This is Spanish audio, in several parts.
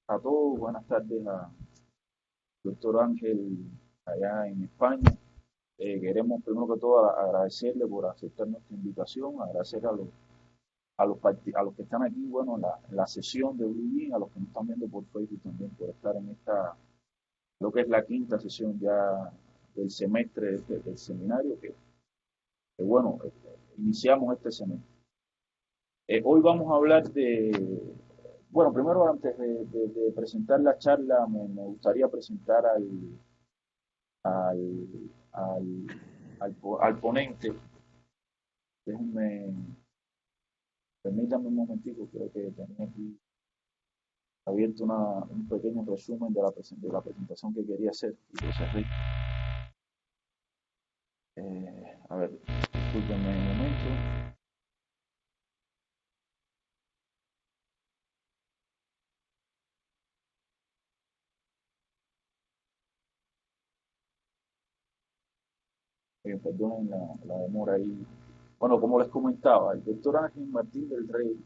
A todos, buenas tardes a doctor Ángel allá en España. Queremos primero que todo agradecerle por aceptar nuestra invitación, agradecer a los que están aquí, bueno, en la sesión de Blue, a los que nos están viendo por Facebook también por estar en esta, lo que es la quinta sesión ya del semestre del seminario, que bueno, iniciamos este semestre. Hoy vamos a hablar bueno, primero antes de presentar la charla, me gustaría presentar al, al, al ponente. Déjenme, permítanme un momentico, creo que tenía aquí abierto un pequeño resumen de la presentación que quería hacer y lo cerré. A ver, discúlpenme un momento. Perdonen la demora ahí. Bueno, como les comentaba, el doctor Ángel Martín del Rey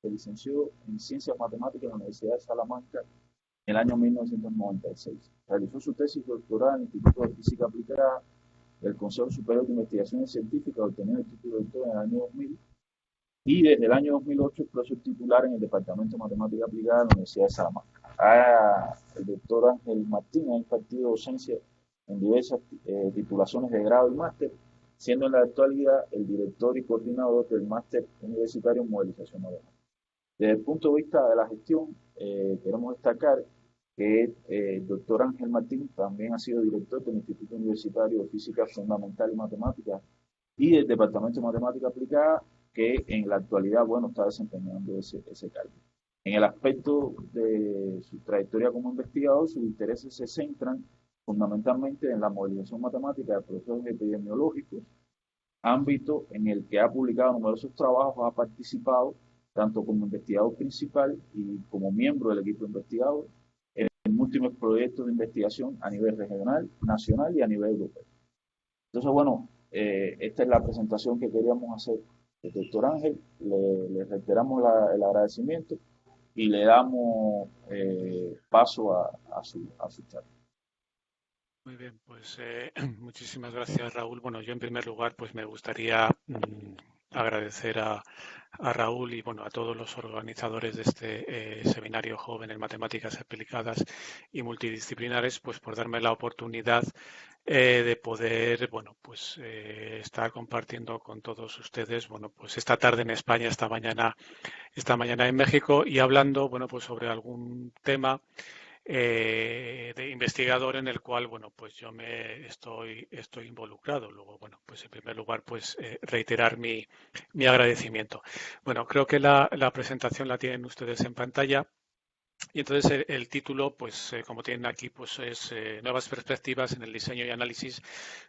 se licenció en Ciencias Matemáticas en la Universidad de Salamanca en el año 1996. Realizó su tesis doctoral en el Instituto de Física Aplicada del Consejo Superior de Investigaciones Científicas, obteniendo el título de doctor en el año 2000 y desde el año 2008 es profesor titular en el Departamento de Matemática Aplicada de la Universidad de Salamanca. El doctor Ángel Martín ha impartido docencia en diversas titulaciones de grado y máster, siendo en la actualidad el director y coordinador del máster universitario en modelización matemática. Desde el punto de vista de la gestión, queremos destacar que el doctor Ángel Martín también ha sido director del Instituto Universitario de Física Fundamental y Matemáticas y del Departamento de Matemática Aplicada, que en la actualidad, bueno, está desempeñando ese cargo. En el aspecto de su trayectoria como investigador, sus intereses se centran fundamentalmente en la modelización matemática de procesos epidemiológicos, ámbito en el que ha publicado numerosos trabajos, ha participado tanto como investigador principal y como miembro del equipo investigador en múltiples proyectos de investigación a nivel regional, nacional y a nivel europeo. Entonces, bueno, esta es la presentación que queríamos hacer del doctor Ángel. Le reiteramos el agradecimiento y le damos paso a su charla. Muy bien, pues muchísimas gracias, Raúl. Bueno, yo en primer lugar, pues me gustaría agradecer a Raúl y bueno, a todos los organizadores de este seminario joven en matemáticas aplicadas y multidisciplinares, pues por darme la oportunidad de poder, bueno, pues estar compartiendo con todos ustedes, bueno, pues esta tarde en España, esta mañana en México y hablando, bueno, pues sobre algún tema de investigador en el cual, bueno, pues yo estoy involucrado. Luego, bueno, pues en primer lugar, pues reiterar mi agradecimiento. Bueno, creo que la presentación la tienen ustedes en pantalla. Y entonces el título, pues como tienen aquí, pues es Nuevas perspectivas en el diseño y análisis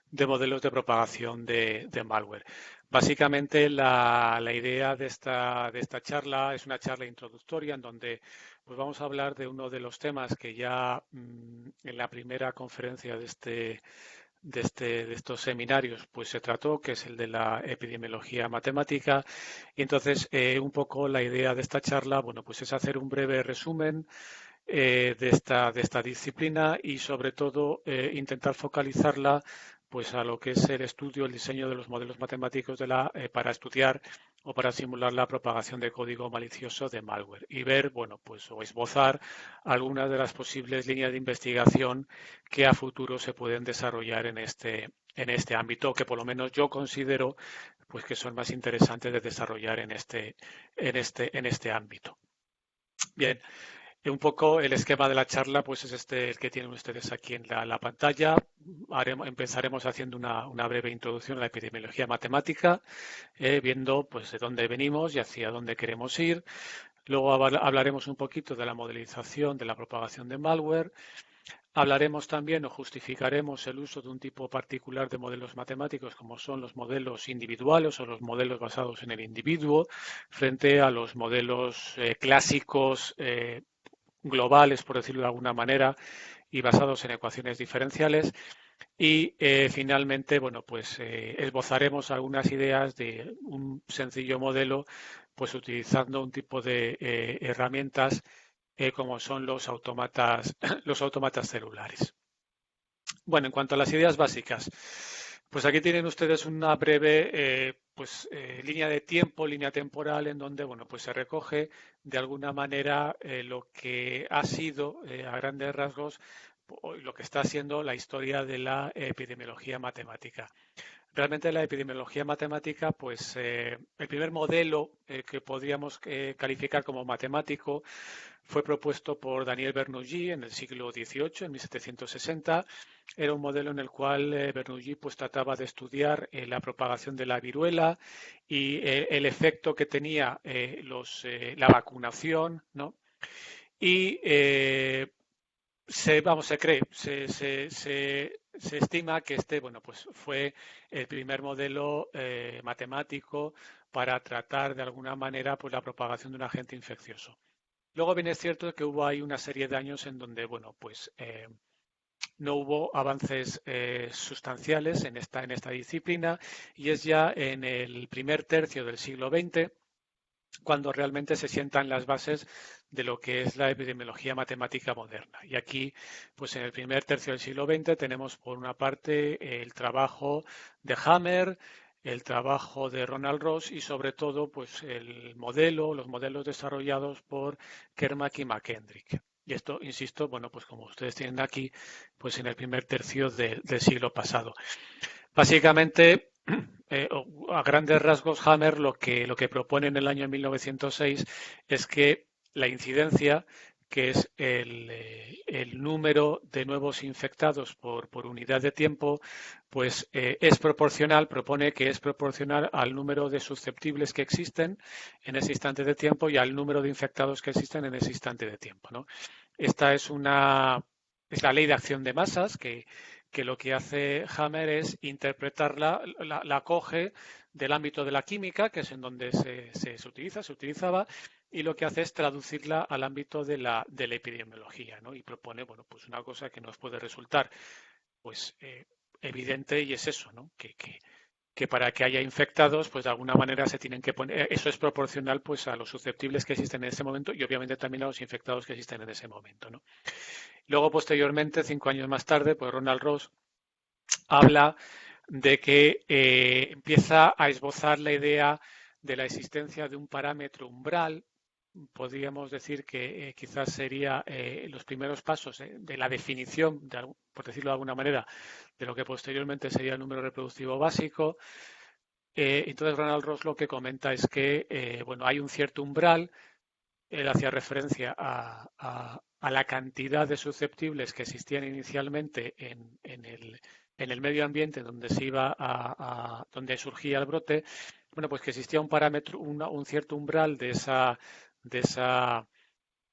de modelos de propagación de malware. Básicamente la idea de esta charla es una charla introductoria en donde pues vamos a hablar de uno de los temas que ya en la primera conferencia de estos seminarios pues se trató, que es el de la epidemiología matemática. Y entonces un poco la idea de esta charla, bueno, pues es hacer un breve resumen de esta disciplina y sobre todo intentar focalizarla pues a lo que es el estudio, el diseño de los modelos matemáticos para estudiar o para simular la propagación de código malicioso de malware y ver, bueno, pues o esbozar algunas de las posibles líneas de investigación que a futuro se pueden desarrollar en este ámbito, que por lo menos yo considero pues que son más interesantes de desarrollar en este ámbito. Bien, un poco el esquema de la charla, pues es el que tienen ustedes aquí en la pantalla. Empezaremos haciendo una breve introducción a la epidemiología matemática, viendo pues de dónde venimos y hacia dónde queremos ir. Luego hablaremos un poquito de la modelización de la propagación de malware. Hablaremos también o justificaremos el uso de un tipo particular de modelos matemáticos, como son los modelos individuales o los modelos basados en el individuo, frente a los modelos clásicos globales, por decirlo de alguna manera, y basados en ecuaciones diferenciales. Y finalmente, bueno, pues esbozaremos algunas ideas de un sencillo modelo, pues utilizando un tipo de herramientas como son los autómatas, los autómatas celulares. Bueno, en cuanto a las ideas básicas, pues aquí tienen ustedes una breve línea de tiempo, línea temporal, en donde bueno, pues se recoge de alguna manera lo que ha sido a grandes rasgos lo que está siendo la historia de la epidemiología matemática. Realmente la epidemiología matemática, pues el primer modelo que podríamos calificar como matemático fue propuesto por Daniel Bernoulli en el siglo XVIII, en 1760. Era un modelo en el cual Bernoulli pues, trataba de estudiar la propagación de la viruela y el efecto que tenía la vacunación, ¿no? Y se estima que este, bueno, pues fue el primer modelo matemático para tratar de alguna manera pues, la propagación de un agente infeccioso. Luego bien es cierto que hubo ahí una serie de años en donde, bueno, pues no hubo avances sustanciales en esta disciplina y es ya en el primer tercio del siglo XX cuando realmente se sientan las bases de lo que es la epidemiología matemática moderna. Y aquí, pues en el primer tercio del siglo XX tenemos por una parte el trabajo de Hammer, el trabajo de Ronald Ross y sobre todo pues los modelos desarrollados por Kermack y McKendrick. Y esto, insisto, bueno, pues como ustedes tienen aquí, pues en el primer tercio del siglo pasado. Básicamente, a grandes rasgos, Hammer lo que propone en el año 1906 es que la incidencia, que es el número de nuevos infectados por unidad de tiempo, pues propone que es proporcional al número de susceptibles que existen en ese instante de tiempo y al número de infectados que existen en ese instante de tiempo, ¿no? Esta es la ley de acción de masas que lo que hace Hammer es interpretarla, la coge del ámbito de la química, que es en donde se utilizaba, y lo que hace es traducirla al ámbito de la epidemiología, ¿no? Y propone, bueno, pues una cosa que nos puede resultar, pues, evidente y es eso, ¿no? Que para que haya infectados, pues de alguna manera se tienen que poner, eso es proporcional pues a los susceptibles que existen en ese momento y obviamente también a los infectados que existen en ese momento, ¿no? Luego, posteriormente, 5 años más tarde, pues Ronald Ross habla de que empieza a esbozar la idea de la existencia de un parámetro umbral. Podríamos decir que quizás sería los primeros pasos de la definición, por decirlo de alguna manera, de lo que posteriormente sería el número reproductivo básico. Entonces, Ronald Ross lo que comenta es que bueno, hay un cierto umbral. Él hacía referencia a la cantidad de susceptibles que existían inicialmente en el medio ambiente donde donde surgía el brote. Bueno, pues que existía un parámetro, un cierto umbral de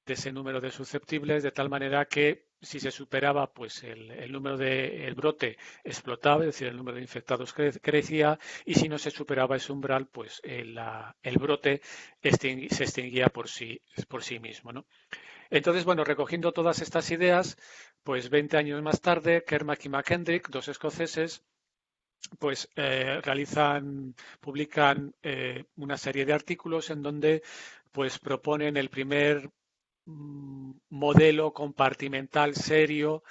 ese número de susceptibles, de tal manera que si se superaba, pues el número del brote explotaba, es decir, el número de infectados crecía, y si no se superaba ese umbral, pues el brote se extinguía por sí mismo, ¿no? Entonces, bueno, recogiendo todas estas ideas, pues 20 años más tarde, Kermack y McKendrick, dos escoceses, pues publican una serie de artículos en donde pues proponen el primer modelo compartimental serio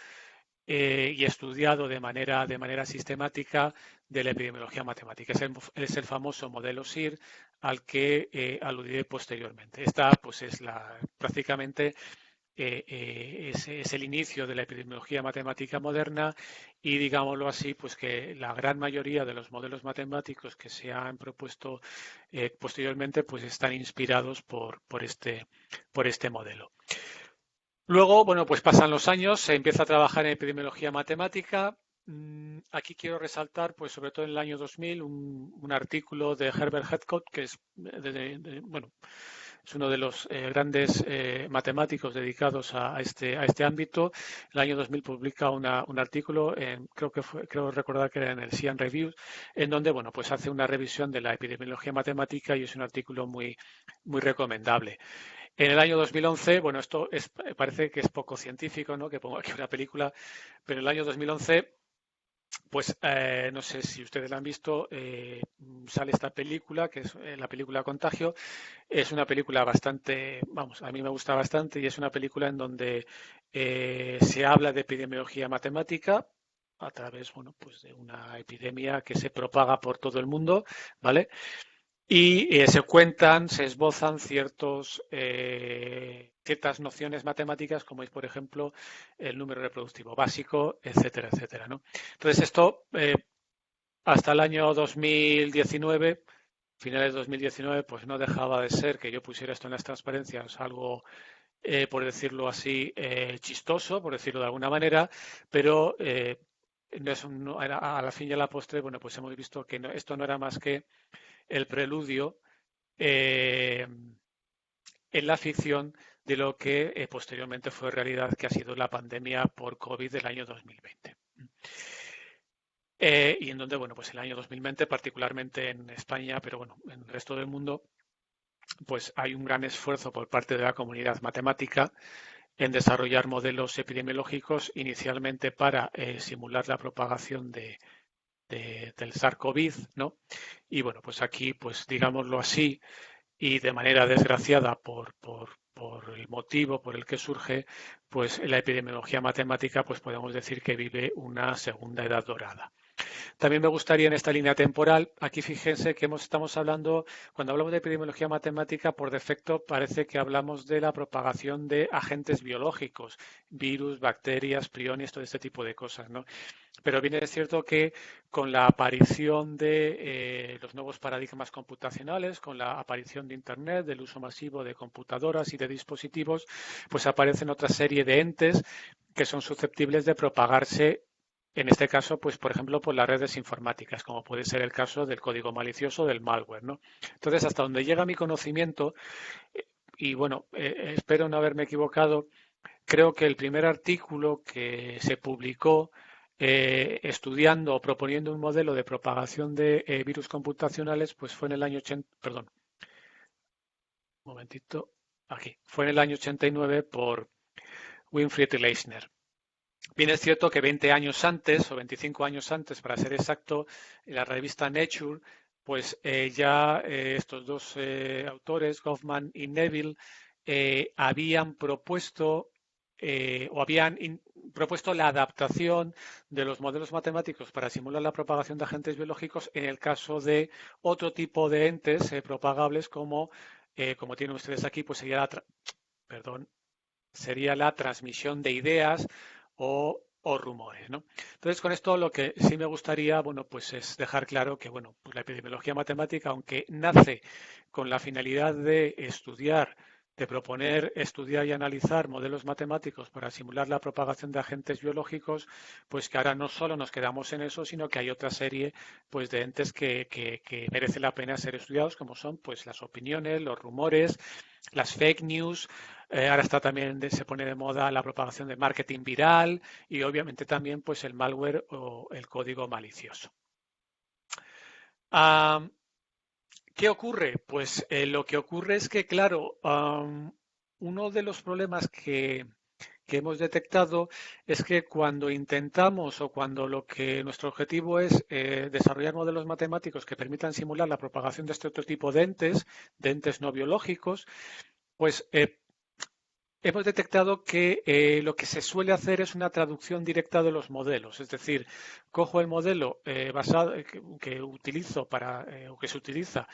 y estudiado de manera sistemática de la epidemiología matemática. Es el famoso modelo SIR al que aludiré posteriormente. Esta pues es prácticamente es el inicio de la epidemiología matemática moderna y, digámoslo así, pues que la gran mayoría de los modelos matemáticos que se han propuesto posteriormente pues están inspirados por este modelo. Luego, bueno, pues pasan los años, se empieza a trabajar en epidemiología matemática. Aquí quiero resaltar, pues sobre todo en el año 2000, un artículo de Herbert Heathcote, que es, bueno, es uno de los grandes matemáticos dedicados a este ámbito. El año 2000 publica un artículo, creo recordar que era en el Science Review, en donde, bueno, pues hace una revisión de la epidemiología matemática y es un artículo muy, muy recomendable. En el año 2011, bueno, esto parece que es poco científico, ¿no? Que pongo aquí una película, pero en el año 2011 Pues no sé si ustedes la han visto, sale esta película, que es la película Contagio. Es una película bastante, vamos, a mí me gusta bastante y es una película en donde se habla de epidemiología matemática a través, bueno, pues de una epidemia que se propaga por todo el mundo, ¿vale? Y se cuentan, se esbozan ciertas nociones matemáticas, como es, por ejemplo, el número reproductivo básico, etcétera, etcétera, ¿no? Entonces, esto hasta el año 2019, finales de 2019, pues no dejaba de ser que yo pusiera esto en las transparencias, algo, por decirlo así, chistoso, por decirlo de alguna manera, pero no es a la fin y a la postre, bueno, pues hemos visto que esto no era más que el preludio eh, en la ficción de lo que posteriormente fue realidad, que ha sido la pandemia por COVID del año 2020. Y en donde, bueno, pues el año 2020, particularmente en España, pero bueno, en el resto del mundo, pues hay un gran esfuerzo por parte de la comunidad matemática en desarrollar modelos epidemiológicos inicialmente para simular la propagación del SARS-CoV, ¿no? Y bueno, pues aquí, pues digámoslo así, y de manera desgraciada por el motivo por el que surge, pues la epidemiología matemática, pues podemos decir que vive una segunda edad dorada. También me gustaría en esta línea temporal, aquí fíjense que estamos hablando, cuando hablamos de epidemiología matemática, por defecto parece que hablamos de la propagación de agentes biológicos, virus, bacterias, priones, todo este tipo de cosas, ¿no? Pero bien es cierto que con la aparición de los nuevos paradigmas computacionales, con la aparición de Internet, del uso masivo de computadoras y de dispositivos, pues aparecen otra serie de entes que son susceptibles de propagarse, en este caso, pues por ejemplo, por las redes informáticas, como puede ser el caso del código malicioso del malware, ¿no? Entonces, hasta donde llega mi conocimiento, y bueno, espero no haberme equivocado, creo que el primer artículo que se publicó estudiando o proponiendo un modelo de propagación de virus computacionales, pues fue en el año 80, perdón, un momentito, aquí, fue en el año 89 por Winfried Leisner. Bien es cierto que 20 años antes, o 25 años antes, para ser exacto, en la revista Nature, pues ya estos dos autores, Goffman y Neville, habían propuesto o habían propuesto la adaptación de los modelos matemáticos para simular la propagación de agentes biológicos en el caso de otro tipo de entes propagables como tienen ustedes aquí, pues perdón, sería la transmisión de ideas o rumores, ¿no? Entonces, con esto lo que sí me gustaría, bueno, pues es dejar claro que, bueno, pues la epidemiología matemática, aunque nace con la finalidad de estudiar, de proponer, estudiar y analizar modelos matemáticos para simular la propagación de agentes biológicos, pues que ahora no solo nos quedamos en eso, sino que hay otra serie, pues, de entes que merece la pena ser estudiados, como son, pues, las opiniones, los rumores, las fake news. Ahora está también se pone de moda la propagación de marketing viral y obviamente también pues el malware o el código malicioso. Ah, ¿Qué ocurre? Pues lo que ocurre es que, claro, uno de los problemas que hemos detectado es que cuando intentamos o cuando lo que nuestro objetivo es desarrollar modelos matemáticos que permitan simular la propagación de este otro tipo de entes no biológicos, pues hemos detectado que lo que se suele hacer es una traducción directa de los modelos, es decir, cojo el modelo basado que utilizo o que se utiliza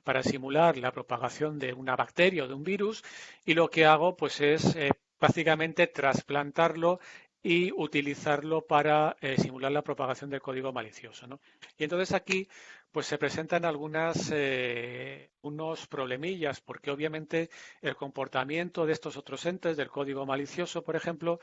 para simular la propagación de una bacteria o de un virus y lo que hago pues es básicamente trasplantarlo y utilizarlo para simular la propagación del código malicioso, ¿no? Y entonces aquí pues se presentan unos problemillas porque obviamente el comportamiento de estos otros entes del código malicioso, por ejemplo,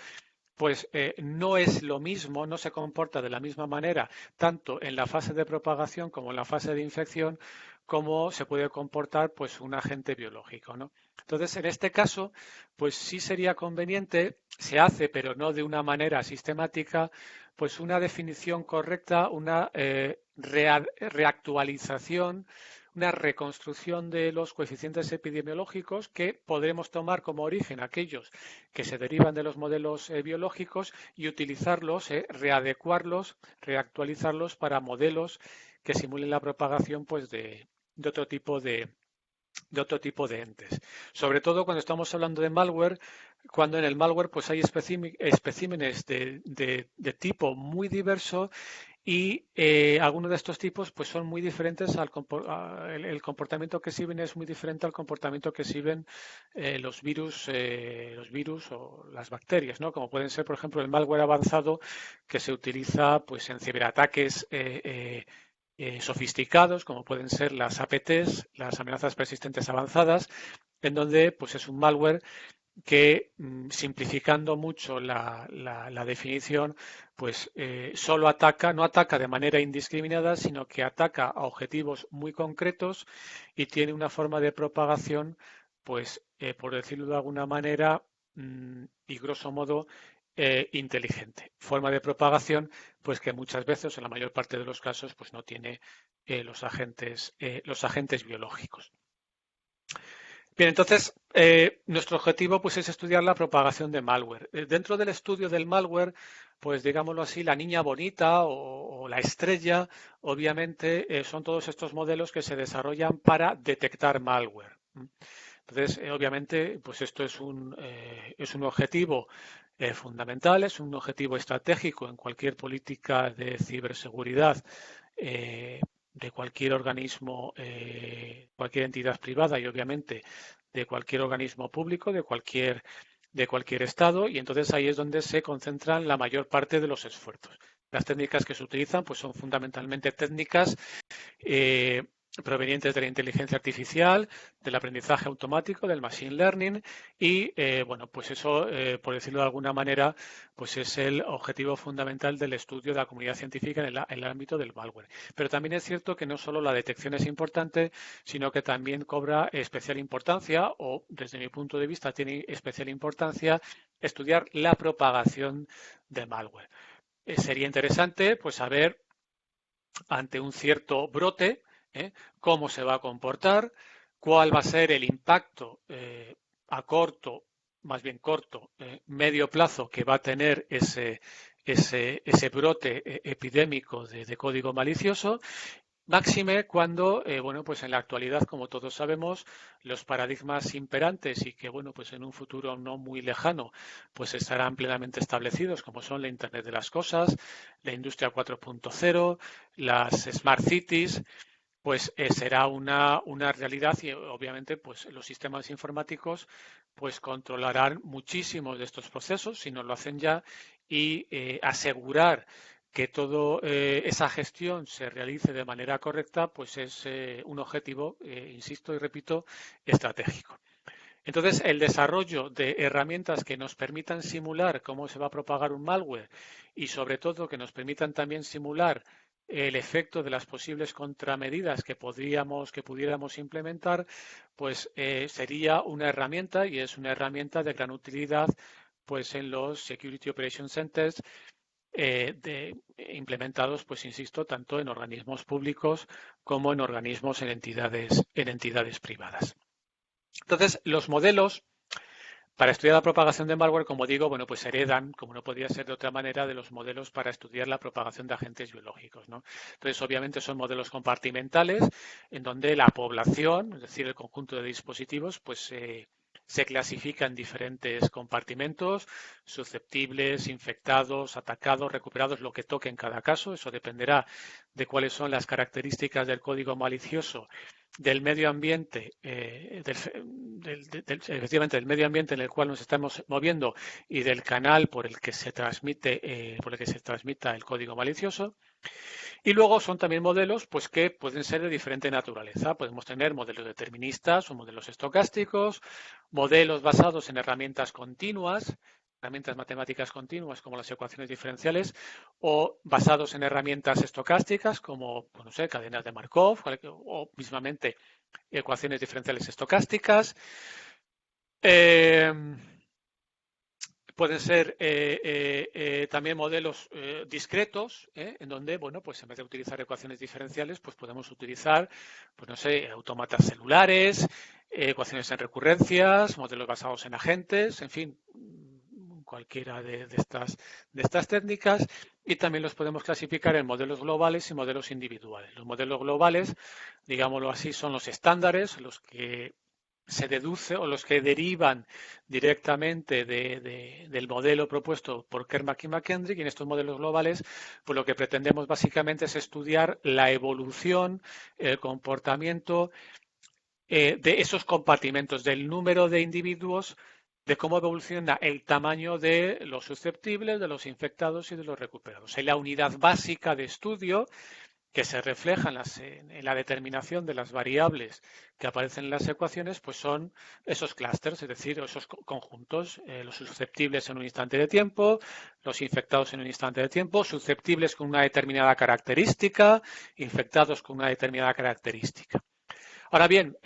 pues no es lo mismo, no se comporta de la misma manera, tanto en la fase de propagación como en la fase de infección, como se puede comportar pues un agente biológico, ¿no? Entonces, en este caso, pues sí sería conveniente, se hace, pero no de una manera sistemática, pues una definición correcta, una reactualización, una reconstrucción de los coeficientes epidemiológicos que podremos tomar como origen aquellos que se derivan de los modelos biológicos y utilizarlos, readecuarlos, reactualizarlos para modelos que simulen la propagación pues, de otro tipo de entes. Sobre todo cuando estamos hablando de malware, cuando en el malware pues hay especímenes de tipo muy diverso y algunos de estos tipos pues son muy diferentes el comportamiento que exhiben es muy diferente al comportamiento que exhiben los virus o las bacterias, ¿no? Como pueden ser, por ejemplo, el malware avanzado que se utiliza pues en ciberataques sofisticados, como pueden ser las APTs, las amenazas persistentes avanzadas, en donde pues es un malware que, simplificando mucho la definición, pues solo ataca, no ataca de manera indiscriminada, sino que ataca a objetivos muy concretos y tiene una forma de propagación, pues por decirlo de alguna manera, y grosso modo, inteligente. Forma de propagación, pues que muchas veces, en la mayor parte de los casos, pues no tiene los agentes biológicos. Bien, entonces, nuestro objetivo pues, es estudiar la propagación de malware. Dentro del estudio del malware, pues digámoslo así, la niña bonita o la estrella, obviamente, son todos estos modelos que se desarrollan para detectar malware. Entonces, obviamente, pues esto es un objetivo fundamental, es un objetivo estratégico en cualquier política de ciberseguridad de cualquier organismo, cualquier entidad privada y obviamente de cualquier organismo público, de cualquier estado, y entonces ahí es donde se concentran la mayor parte de los esfuerzos. Las técnicas que se utilizan pues son fundamentalmente técnicas eh, provenientes de la inteligencia artificial, del aprendizaje automático, del machine learning y bueno, pues eso, por decirlo de alguna manera, pues es el objetivo fundamental del estudio de la comunidad científica en el ámbito del malware. Pero también es cierto que no solo la detección es importante, sino que también cobra especial importancia o desde mi punto de vista tiene especial importancia estudiar la propagación de malware. Sería interesante pues saber ante un cierto brote, cómo se va a comportar, cuál va a ser el impacto a corto, más bien corto, medio plazo que va a tener ese brote epidémico de código malicioso. Máxime cuando, bueno, pues en la actualidad, como todos sabemos, los paradigmas imperantes y que, bueno, pues en un futuro no muy lejano, pues estarán plenamente establecidos, como son la Internet de las Cosas, la Industria 4.0, las Smart Cities, pues será una realidad y obviamente pues los sistemas informáticos pues controlarán muchísimos de estos procesos si no lo hacen ya y asegurar que toda esa gestión se realice de manera correcta pues es un objetivo, insisto y repito, estratégico. Entonces, el desarrollo de herramientas que nos permitan simular cómo se va a propagar un malware y sobre todo que nos permitan también simular el efecto de las posibles contramedidas que pudiéramos implementar, pues sería una herramienta y es una herramienta de gran utilidad pues en los Security Operations Centers implementados, pues insisto, tanto en organismos públicos como en organismos en entidades privadas. Entonces, los modelos para estudiar la propagación de malware, como digo, bueno, pues heredan, como no podía ser de otra manera, de los modelos para estudiar la propagación de agentes biológicos, ¿no? Entonces, obviamente son modelos compartimentales en donde la población, es decir, el conjunto de dispositivos, pues se clasifica en diferentes compartimentos, susceptibles, infectados, atacados, recuperados, lo que toque en cada caso. Eso dependerá de cuáles son las características del código malicioso, del medio ambiente, efectivamente del medio ambiente en el cual nos estamos moviendo y del canal por el que se transmita el código malicioso. Y luego son también modelos pues, que pueden ser de diferente naturaleza. Podemos tener modelos deterministas o modelos estocásticos, modelos basados en herramientas continuas, herramientas matemáticas continuas como las ecuaciones diferenciales, o basados en herramientas estocásticas como, pues, no sé, cadenas de Markov o mismamente ecuaciones diferenciales estocásticas. Pueden ser también modelos discretos, en donde, bueno, pues en vez de utilizar ecuaciones diferenciales, pues podemos utilizar, pues no sé, autómatas celulares, ecuaciones en recurrencias, modelos basados en agentes, en fin, cualquiera de estas técnicas. Y también los podemos clasificar en modelos globales y modelos individuales. Los modelos globales, digámoslo así, son los estándares, los que se deduce o los que derivan directamente del modelo propuesto por Kermack y McKendrick. Y en estos modelos globales, pues lo que pretendemos básicamente es estudiar la evolución, el comportamiento de esos compartimentos, del número de individuos, de cómo evoluciona el tamaño de los susceptibles, de los infectados y de los recuperados. Es la unidad básica de estudio que se refleja en la determinación de las variables que aparecen en las ecuaciones, pues son esos clústeres, es decir, esos conjuntos, los susceptibles en un instante de tiempo, los infectados en un instante de tiempo, susceptibles con una determinada característica, infectados con una determinada característica. Ahora bien,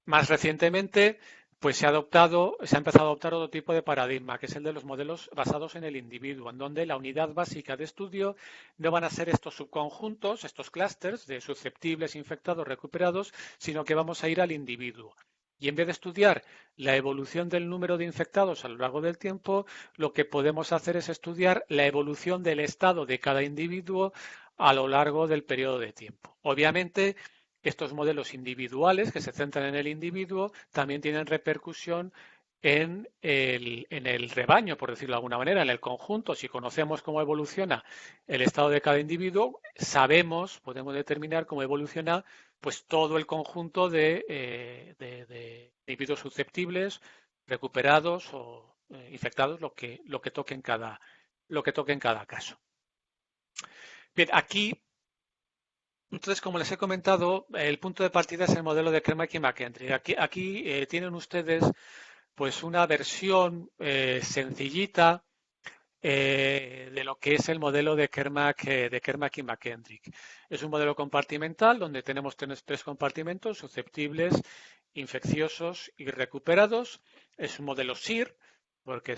más recientemente pues se ha empezado a adoptar otro tipo de paradigma, que es el de los modelos basados en el individuo, en donde la unidad básica de estudio no van a ser estos subconjuntos, estos clústeres de susceptibles, infectados, recuperados, sino que vamos a ir al individuo. Y en vez de estudiar la evolución del número de infectados a lo largo del tiempo, lo que podemos hacer es estudiar la evolución del estado de cada individuo a lo largo del periodo de tiempo. Obviamente, estos modelos individuales que se centran en el individuo también tienen repercusión en el rebaño, por decirlo de alguna manera, en el conjunto. Si conocemos cómo evoluciona el estado de cada individuo, podemos determinar cómo evoluciona pues todo el conjunto de individuos susceptibles, recuperados o infectados, lo que toque en cada caso. Bien, aquí entonces, como les he comentado, el punto de partida es el modelo de Kermack y McKendrick. Aquí tienen ustedes pues una versión sencillita de lo que es el modelo de Kermack y McKendrick. Es un modelo compartimental donde tenemos tres compartimentos: susceptibles, infecciosos y recuperados. Es un modelo SIR, porque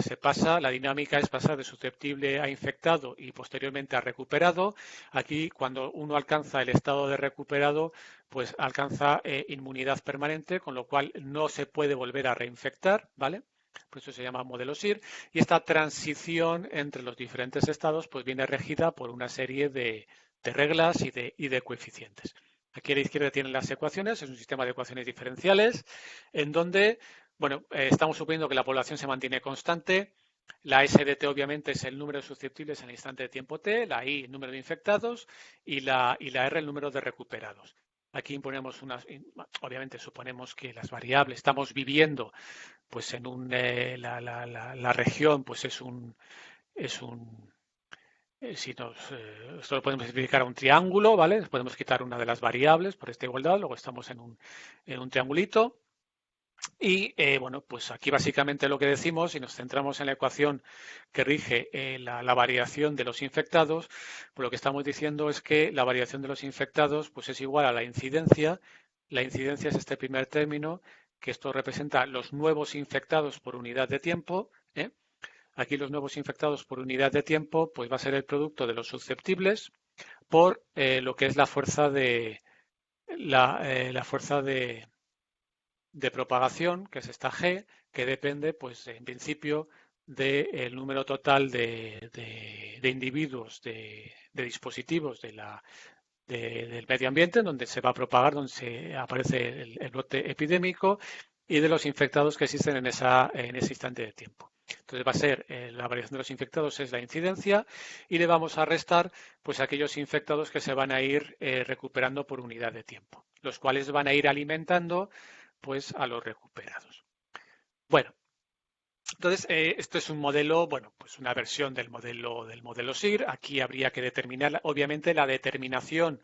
la dinámica es pasar de susceptible a infectado y posteriormente a recuperado. Aquí, cuando uno alcanza el estado de recuperado, pues alcanza inmunidad permanente, con lo cual no se puede volver a reinfectar, ¿vale? Por eso se llama modelo SIR. Y esta transición entre los diferentes estados pues viene regida por una serie de reglas y de coeficientes. Aquí a la izquierda tienen las ecuaciones, es un sistema de ecuaciones diferenciales en donde, bueno, estamos suponiendo que la población se mantiene constante. La S de T obviamente es el número de susceptibles en el instante de tiempo T, la I el número de infectados y la R el número de recuperados. Aquí imponemos obviamente suponemos que las variables estamos viviendo pues en la región pues esto lo podemos explicar a un triángulo, ¿vale? Podemos quitar una de las variables por esta igualdad, luego estamos en un triangulito. Y bueno, pues aquí básicamente lo que decimos, si nos centramos en la ecuación que rige la variación de los infectados, pues lo que estamos diciendo es que la variación de los infectados pues es igual a la incidencia. La incidencia es este primer término, que esto representa los nuevos infectados por unidad de tiempo. Aquí los nuevos infectados por unidad de tiempo pues va a ser el producto de los susceptibles por lo que es la fuerza de propagación, que es esta G, que depende, pues, en principio, del número total de individuos, de dispositivos del medio ambiente, donde se va a propagar, donde se aparece el brote epidémico, y de los infectados que existen en ese instante de tiempo. Entonces va a ser la variación de los infectados es la incidencia y le vamos a restar pues aquellos infectados que se van a ir recuperando por unidad de tiempo, los cuales van a ir alimentando pues a los recuperados. Bueno, entonces esto es un modelo, bueno, pues una versión del modelo SIR. Aquí habría que determinar, obviamente, la determinación.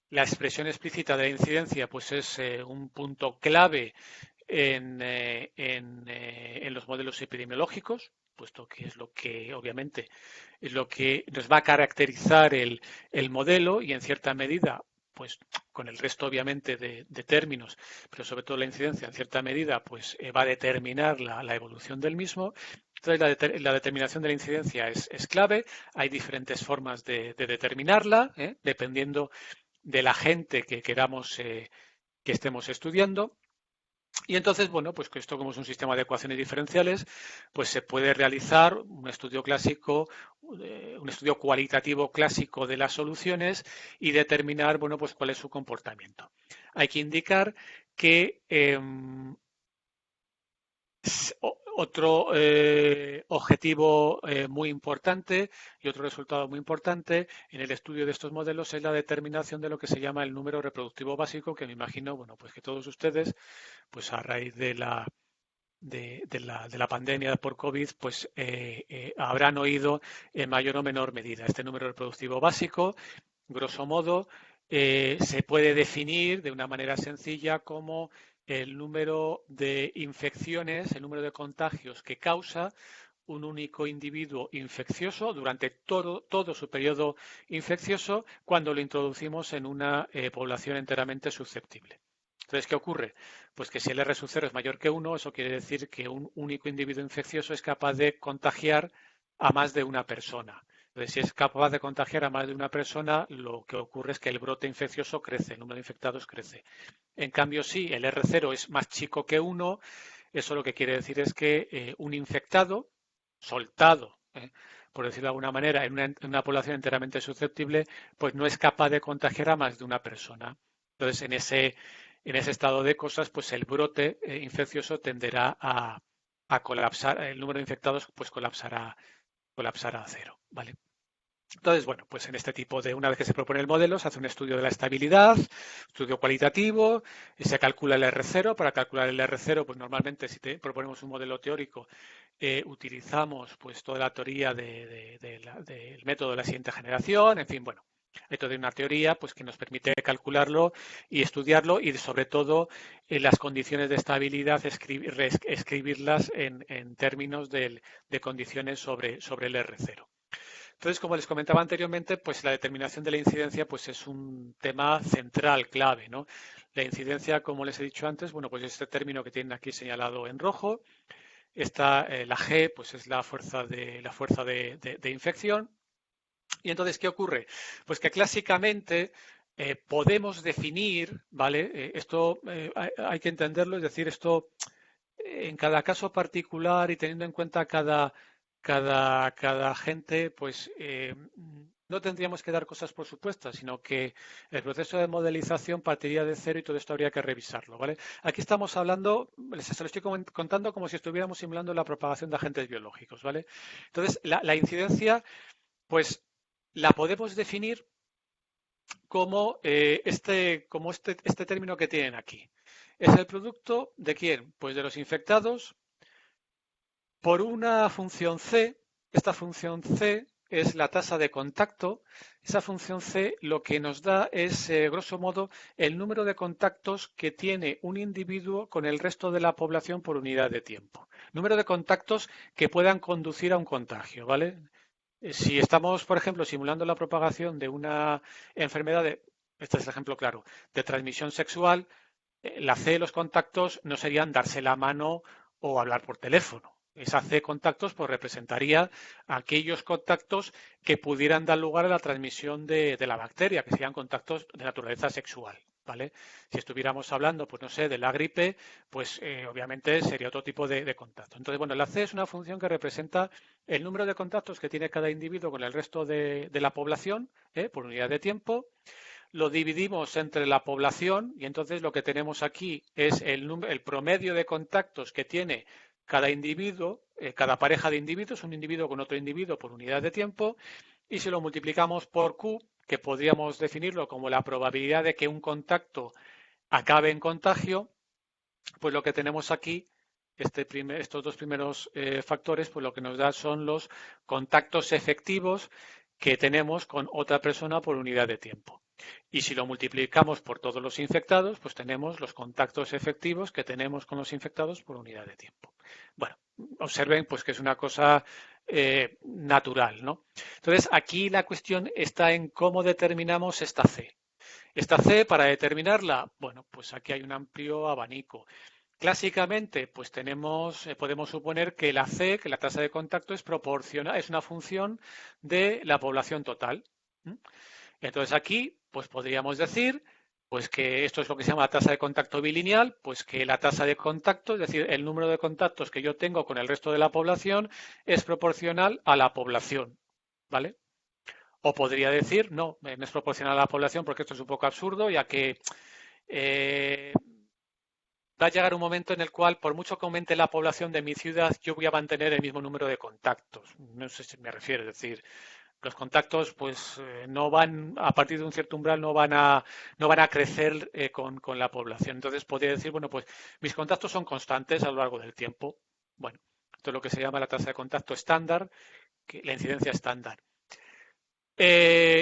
La expresión explícita de la incidencia pues es un punto clave en los modelos epidemiológicos, puesto que es lo que obviamente es lo que nos va a caracterizar el modelo y en cierta medida pues con el resto obviamente de términos, pero sobre todo la incidencia en cierta medida pues va a determinar la evolución del mismo. Entonces, la determinación de la incidencia es clave. Hay diferentes formas de determinarla, dependiendo del agente que queramos que estemos estudiando. Y entonces, bueno, pues que esto como es un sistema de ecuaciones diferenciales, pues se puede realizar un estudio clásico, un estudio cualitativo clásico de las soluciones y determinar, bueno, pues cuál es su comportamiento. Hay que indicar que otro objetivo muy importante y otro resultado muy importante en el estudio de estos modelos es la determinación de lo que se llama el número reproductivo básico, que me imagino, bueno, pues que todos ustedes, pues a raíz de la pandemia por COVID, pues habrán oído en mayor o menor medida. Este número reproductivo básico, grosso modo, se puede definir de una manera sencilla como el número de infecciones, el número de contagios que causa un único individuo infeccioso durante todo su periodo infeccioso cuando lo introducimos en una población enteramente susceptible. Entonces, ¿qué ocurre? Pues que si el R sub 0 es mayor que 1, eso quiere decir que un único individuo infeccioso es capaz de contagiar a más de una persona. Entonces, si es capaz de contagiar a más de una persona, lo que ocurre es que el brote infeccioso crece, el número de infectados crece. En cambio, si el R0 es más chico que 1, eso lo que quiere decir es que un infectado soltado, por decirlo de alguna manera, en una población enteramente susceptible, pues no es capaz de contagiar a más de una persona. Entonces, en ese estado de cosas, pues el brote infeccioso tenderá a colapsar, el número de infectados pues colapsará a cero, ¿vale? Entonces, bueno, pues en este tipo de, una vez que se propone el modelo, se hace un estudio de la estabilidad, estudio cualitativo, y se calcula el R0. Para calcular el R0, pues normalmente si proponemos un modelo teórico, utilizamos pues toda la teoría del método de la siguiente generación, en fin, bueno, hay toda una teoría pues que nos permite calcularlo y estudiarlo y sobre todo las condiciones de estabilidad escribirlas en términos de condiciones sobre el R0. Entonces, como les comentaba anteriormente, pues la determinación de la incidencia pues es un tema central, clave, ¿no? La incidencia, como les he dicho antes, bueno, pues este término que tienen aquí señalado en rojo, está la G, pues es la fuerza de infección. Y entonces, ¿qué ocurre? Pues que clásicamente podemos definir, ¿vale? Esto hay que entenderlo, es decir, esto en cada caso particular y teniendo en cuenta cada gente, pues no tendríamos que dar cosas por supuestas, sino que el proceso de modelización partiría de cero y todo esto habría que revisarlo, ¿vale? Aquí estamos hablando, se lo estoy contando como si estuviéramos simulando la propagación de agentes biológicos, ¿vale? Entonces, la incidencia, pues la podemos definir como este término que tienen aquí. ¿Es el producto de quién? Pues de los infectados por una función C. Esta función C es la tasa de contacto. Esa función C lo que nos da es, grosso modo, el número de contactos que tiene un individuo con el resto de la población por unidad de tiempo. Número de contactos que puedan conducir a un contagio, ¿vale? Si estamos, por ejemplo, simulando la propagación de una enfermedad, este es el ejemplo claro, de transmisión sexual, la C de los contactos no serían darse la mano o hablar por teléfono. Esa C de contactos pues, representaría aquellos contactos que pudieran dar lugar a la transmisión de la bacteria, que serían contactos de naturaleza sexual. ¿Vale? Si estuviéramos hablando, pues no sé, de la gripe, pues obviamente sería otro tipo de contacto. Entonces, bueno, la C es una función que representa el número de contactos que tiene cada individuo con el resto de la población por unidad de tiempo. Lo dividimos entre la población y entonces lo que tenemos aquí es el promedio de contactos que tiene cada individuo, cada pareja de individuos, un individuo con otro individuo por unidad de tiempo, y si lo multiplicamos por Q, que podríamos definirlo como la probabilidad de que un contacto acabe en contagio, pues lo que tenemos aquí, estos dos primeros factores, pues lo que nos da son los contactos efectivos que tenemos con otra persona por unidad de tiempo. Y si lo multiplicamos por todos los infectados, pues tenemos los contactos efectivos que tenemos con los infectados por unidad de tiempo. Bueno, observen pues que es una cosa natural, ¿no? Entonces, aquí la cuestión está en cómo determinamos esta C. Esta C, para determinarla, bueno, pues aquí hay un amplio abanico. Clásicamente, pues podemos suponer que la C, que la tasa de contacto es proporcional, es una función de la población total. ¿Mm? Entonces aquí, pues podríamos decir, pues que esto es lo que se llama tasa de contacto bilineal, pues que la tasa de contacto, es decir, el número de contactos que yo tengo con el resto de la población es proporcional a la población, ¿vale? O podría decir, no, no es proporcional a la población porque esto es un poco absurdo, ya que eh, va a llegar un momento en el cual, por mucho que aumente la población de mi ciudad, yo voy a mantener el mismo número de contactos. No sé si me refiero, es decir, los contactos pues no van, a partir de un cierto umbral, no van a crecer con la población. Entonces podría decir, bueno, pues mis contactos son constantes a lo largo del tiempo. Bueno, esto es lo que se llama la tasa de contacto estándar, la incidencia estándar.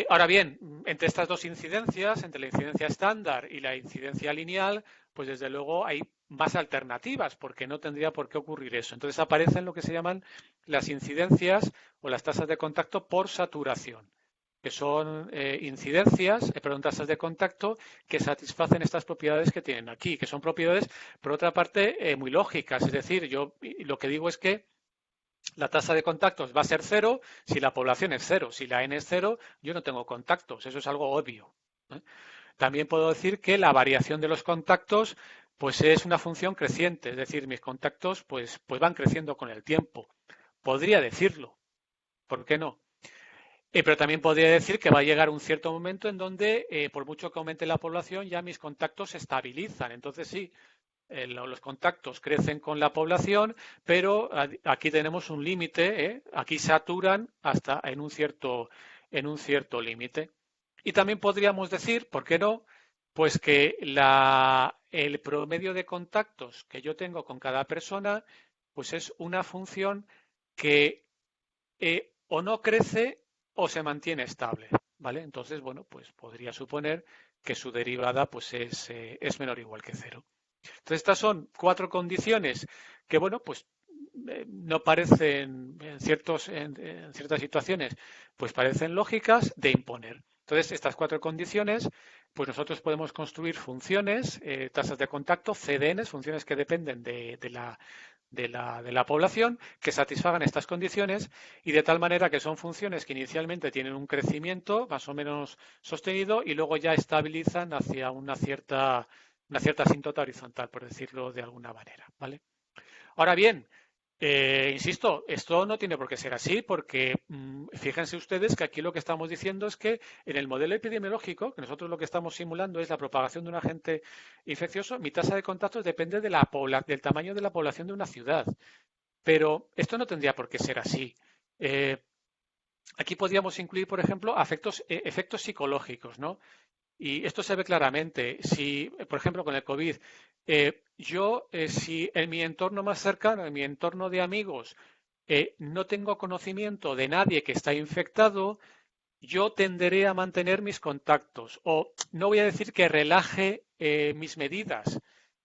Ahora bien, entre estas dos incidencias, entre la incidencia estándar y la incidencia lineal, pues desde luego hay más alternativas, porque no tendría por qué ocurrir eso. Entonces aparecen lo que se llaman las incidencias o las tasas de contacto por saturación, que son tasas de contacto que satisfacen estas propiedades que tienen aquí, que son propiedades, por otra parte, muy lógicas. Es decir, yo lo que digo es que la tasa de contactos va a ser cero si la población es cero. Si la n es cero, yo no tengo contactos. Eso es algo obvio, ¿eh? También puedo decir que la variación de los contactos pues es una función creciente, es decir, mis contactos pues van creciendo con el tiempo. Podría decirlo, ¿por qué no? Pero también podría decir que va a llegar un cierto momento en donde, por mucho que aumente la población, ya mis contactos se estabilizan. Entonces sí, los contactos crecen con la población, pero aquí tenemos un límite, ¿eh? Aquí saturan hasta en un cierto límite. Y también podríamos decir, ¿por qué no? Pues que el promedio de contactos que yo tengo con cada persona, pues es una función que o no crece o se mantiene estable, ¿vale? Entonces, bueno, pues podría suponer que su derivada pues es menor o igual que cero. Entonces, estas son 4 condiciones que, bueno, pues no parecen en ciertas situaciones, pues parecen lógicas de imponer. Entonces, estas 4 condiciones, pues nosotros podemos construir funciones, tasas de contacto, CDNs, funciones que dependen de la población, que satisfagan estas condiciones y de tal manera que son funciones que inicialmente tienen un crecimiento más o menos sostenido y luego ya estabilizan hacia una cierta asíntota horizontal, por decirlo de alguna manera, ¿vale? Ahora bien, insisto, esto no tiene por qué ser así, porque fíjense ustedes que aquí lo que estamos diciendo es que en el modelo epidemiológico, que nosotros lo que estamos simulando es la propagación de un agente infeccioso, mi tasa de contactos depende del tamaño de la población de una ciudad. Pero esto no tendría por qué ser así. Eh, Aquí podríamos incluir, por ejemplo, efectos psicológicos, ¿no? Y esto se ve claramente. Si, por ejemplo, con el COVID, si en mi entorno más cercano, en mi entorno de amigos, no tengo conocimiento de nadie que está infectado, yo tenderé a mantener mis contactos. O no voy a decir que relaje mis medidas,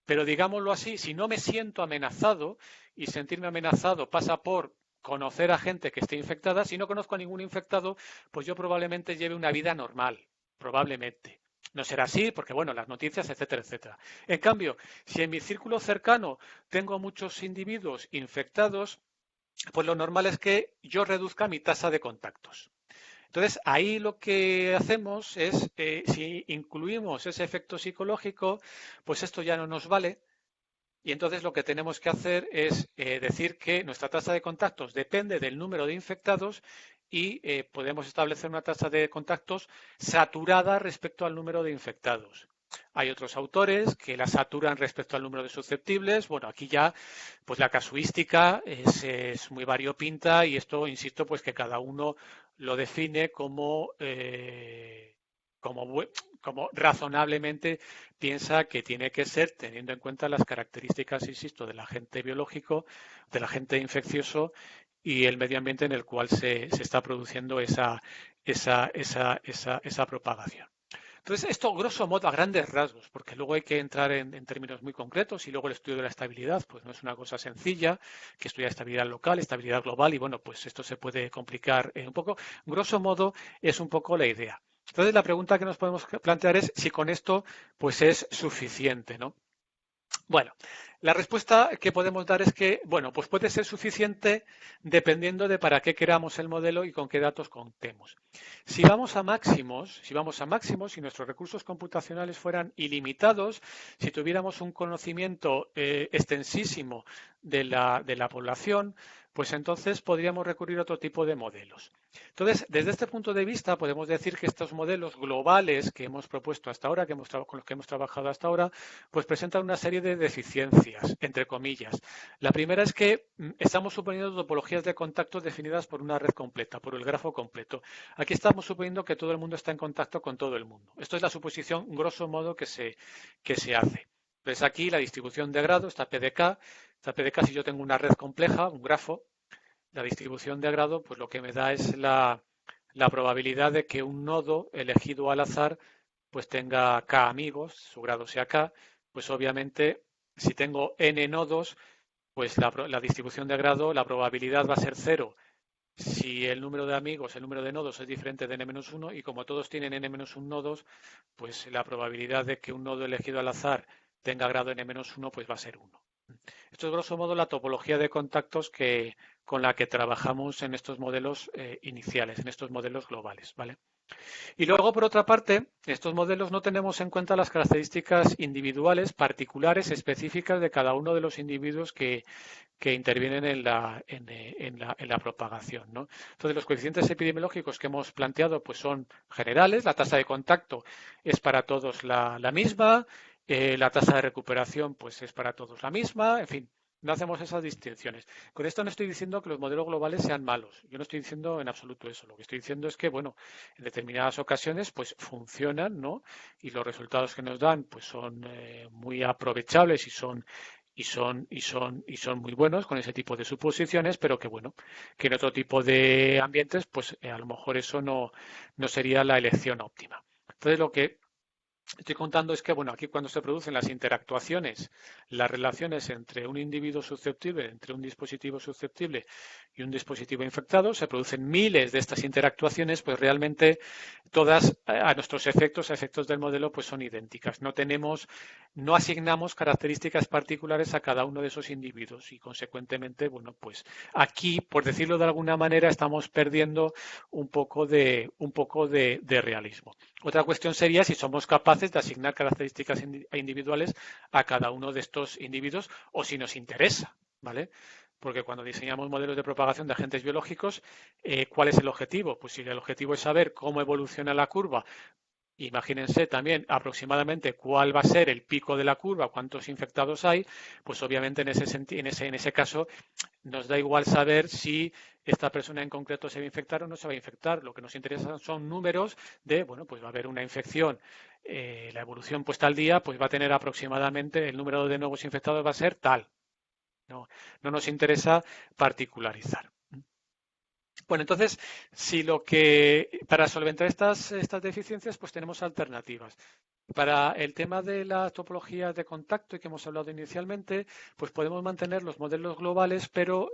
pero digámoslo así, si no me siento amenazado, y sentirme amenazado pasa por conocer a gente que esté infectada, si no conozco a ningún infectado, pues yo probablemente lleve una vida normal, probablemente. No será así porque, bueno, las noticias, etcétera, etcétera. En cambio, si en mi círculo cercano tengo muchos individuos infectados, pues lo normal es que yo reduzca mi tasa de contactos. Entonces, ahí lo que hacemos es, si incluimos ese efecto psicológico, pues esto ya no nos vale. Y entonces lo que tenemos que hacer es decir que nuestra tasa de contactos depende del número de infectados y podemos establecer una tasa de contactos saturada respecto al número de infectados. Hay otros autores que la saturan respecto al número de susceptibles. Bueno, aquí ya pues la casuística es muy variopinta y esto, insisto, pues que cada uno lo define como, como razonablemente piensa que tiene que ser, teniendo en cuenta las características, insisto, del agente biológico, del agente infeccioso y el medio ambiente en el cual se está produciendo esa propagación. Entonces, esto grosso modo a grandes rasgos, porque luego hay que entrar en términos muy concretos y luego el estudio de la estabilidad, pues no es una cosa sencilla, que estudiar estabilidad local, estabilidad global y bueno, pues esto se puede complicar un poco. Grosso modo es un poco la idea. Entonces, la pregunta que nos podemos plantear es si con esto pues es suficiente, ¿no? Bueno, la respuesta que podemos dar es que, bueno, pues puede ser suficiente dependiendo de para qué queramos el modelo y con qué datos contemos. Si nuestros recursos computacionales fueran ilimitados, si tuviéramos un conocimiento extensísimo de la población, pues entonces podríamos recurrir a otro tipo de modelos. Entonces, desde este punto de vista, podemos decir que estos modelos globales que hemos propuesto hasta ahora, con los que hemos trabajado hasta ahora, pues presentan una serie de deficiencias, entre comillas. La primera es que estamos suponiendo topologías de contactos definidas por una red completa, por el grafo completo. Aquí estamos suponiendo que todo el mundo está en contacto con todo el mundo. Esto es la suposición, grosso modo, que se hace. Entonces aquí la distribución de grado, esta PDK, si yo tengo una red compleja, un grafo, la distribución de grado, pues lo que me da es la probabilidad de que un nodo elegido al azar pues tenga k amigos, su grado sea k, pues obviamente si tengo n nodos, pues la distribución de grado, la probabilidad va a ser cero si el número de amigos, el número de nodos es diferente de n-1 y como todos tienen n-1 nodos, pues la probabilidad de que un nodo elegido al azar tenga grado n-1 pues va a ser 1. Esto es grosso modo la topología de contactos con la que trabajamos en estos modelos iniciales, en estos modelos globales, ¿vale? Y luego, por otra parte, en estos modelos no tenemos en cuenta las características individuales, particulares, específicas de cada uno de los individuos que intervienen en la propagación, ¿no? Entonces, los coeficientes epidemiológicos que hemos planteado pues son generales, la tasa de contacto es para todos la misma, la tasa de recuperación pues es para todos la misma, en fin, no hacemos esas distinciones. Con esto no estoy diciendo que los modelos globales sean malos. Yo no estoy diciendo en absoluto eso. Lo que estoy diciendo es que, bueno, en determinadas ocasiones, pues funcionan, ¿no? Y los resultados que nos dan, pues son muy aprovechables y son muy buenos con ese tipo de suposiciones, pero que, bueno, que en otro tipo de ambientes, pues a lo mejor eso no sería la elección óptima. Entonces, lo que estoy contando es que, bueno, aquí cuando se producen las interactuaciones, las relaciones entre un individuo susceptible, entre un dispositivo susceptible y un dispositivo infectado, se producen miles de estas interactuaciones, pues realmente todas a nuestros efectos, a efectos del modelo, pues son idénticas. No asignamos características particulares a cada uno de esos individuos y consecuentemente, bueno, pues aquí, por decirlo de alguna manera, estamos perdiendo un poco de realismo. Otra cuestión sería si somos capaces de asignar características individuales a cada uno de estos individuos o si nos interesa, ¿vale? Porque cuando diseñamos modelos de propagación de agentes biológicos, ¿cuál es el objetivo? Pues si el objetivo es saber cómo evoluciona la curva, imagínense también aproximadamente cuál va a ser el pico de la curva, cuántos infectados hay, pues obviamente en ese caso nos da igual saber si esta persona en concreto se va a infectar o no se va a infectar. Lo que nos interesa son números de, bueno, pues va a haber una infección, la evolución puesta al día, pues va a tener aproximadamente el número de nuevos infectados va a ser tal. No nos interesa particularizar. Bueno, entonces, para solventar estas deficiencias, pues tenemos alternativas. Para el tema de las topologías de contacto que hemos hablado inicialmente, pues podemos mantener los modelos globales, pero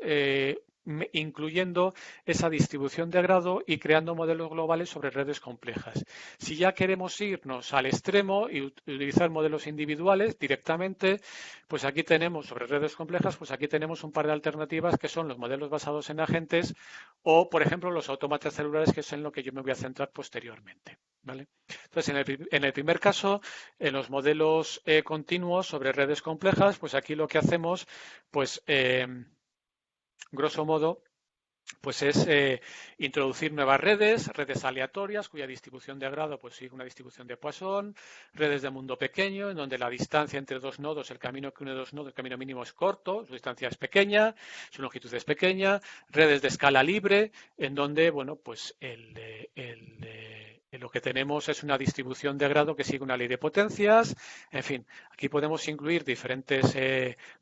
incluyendo esa distribución de grado y creando modelos globales sobre redes complejas. Si ya queremos irnos al extremo y utilizar modelos individuales directamente, pues aquí tenemos sobre redes complejas, pues aquí tenemos un par de alternativas que son los modelos basados en agentes o, por ejemplo, los autómatas celulares, que es en lo que yo me voy a centrar posteriormente, ¿vale? Entonces, en el primer caso, en los modelos continuos sobre redes complejas, pues aquí lo que hacemos, pues grosso modo, pues es introducir nuevas redes aleatorias, cuya distribución de grado pues sigue una distribución de Poisson, redes de mundo pequeño, en donde la distancia entre dos nodos, el camino que une dos nodos, el camino mínimo es corto, su distancia es pequeña, su longitud es pequeña, redes de escala libre, en donde, bueno, pues lo que tenemos es una distribución de grado que sigue una ley de potencias, en fin, aquí podemos incluir diferentes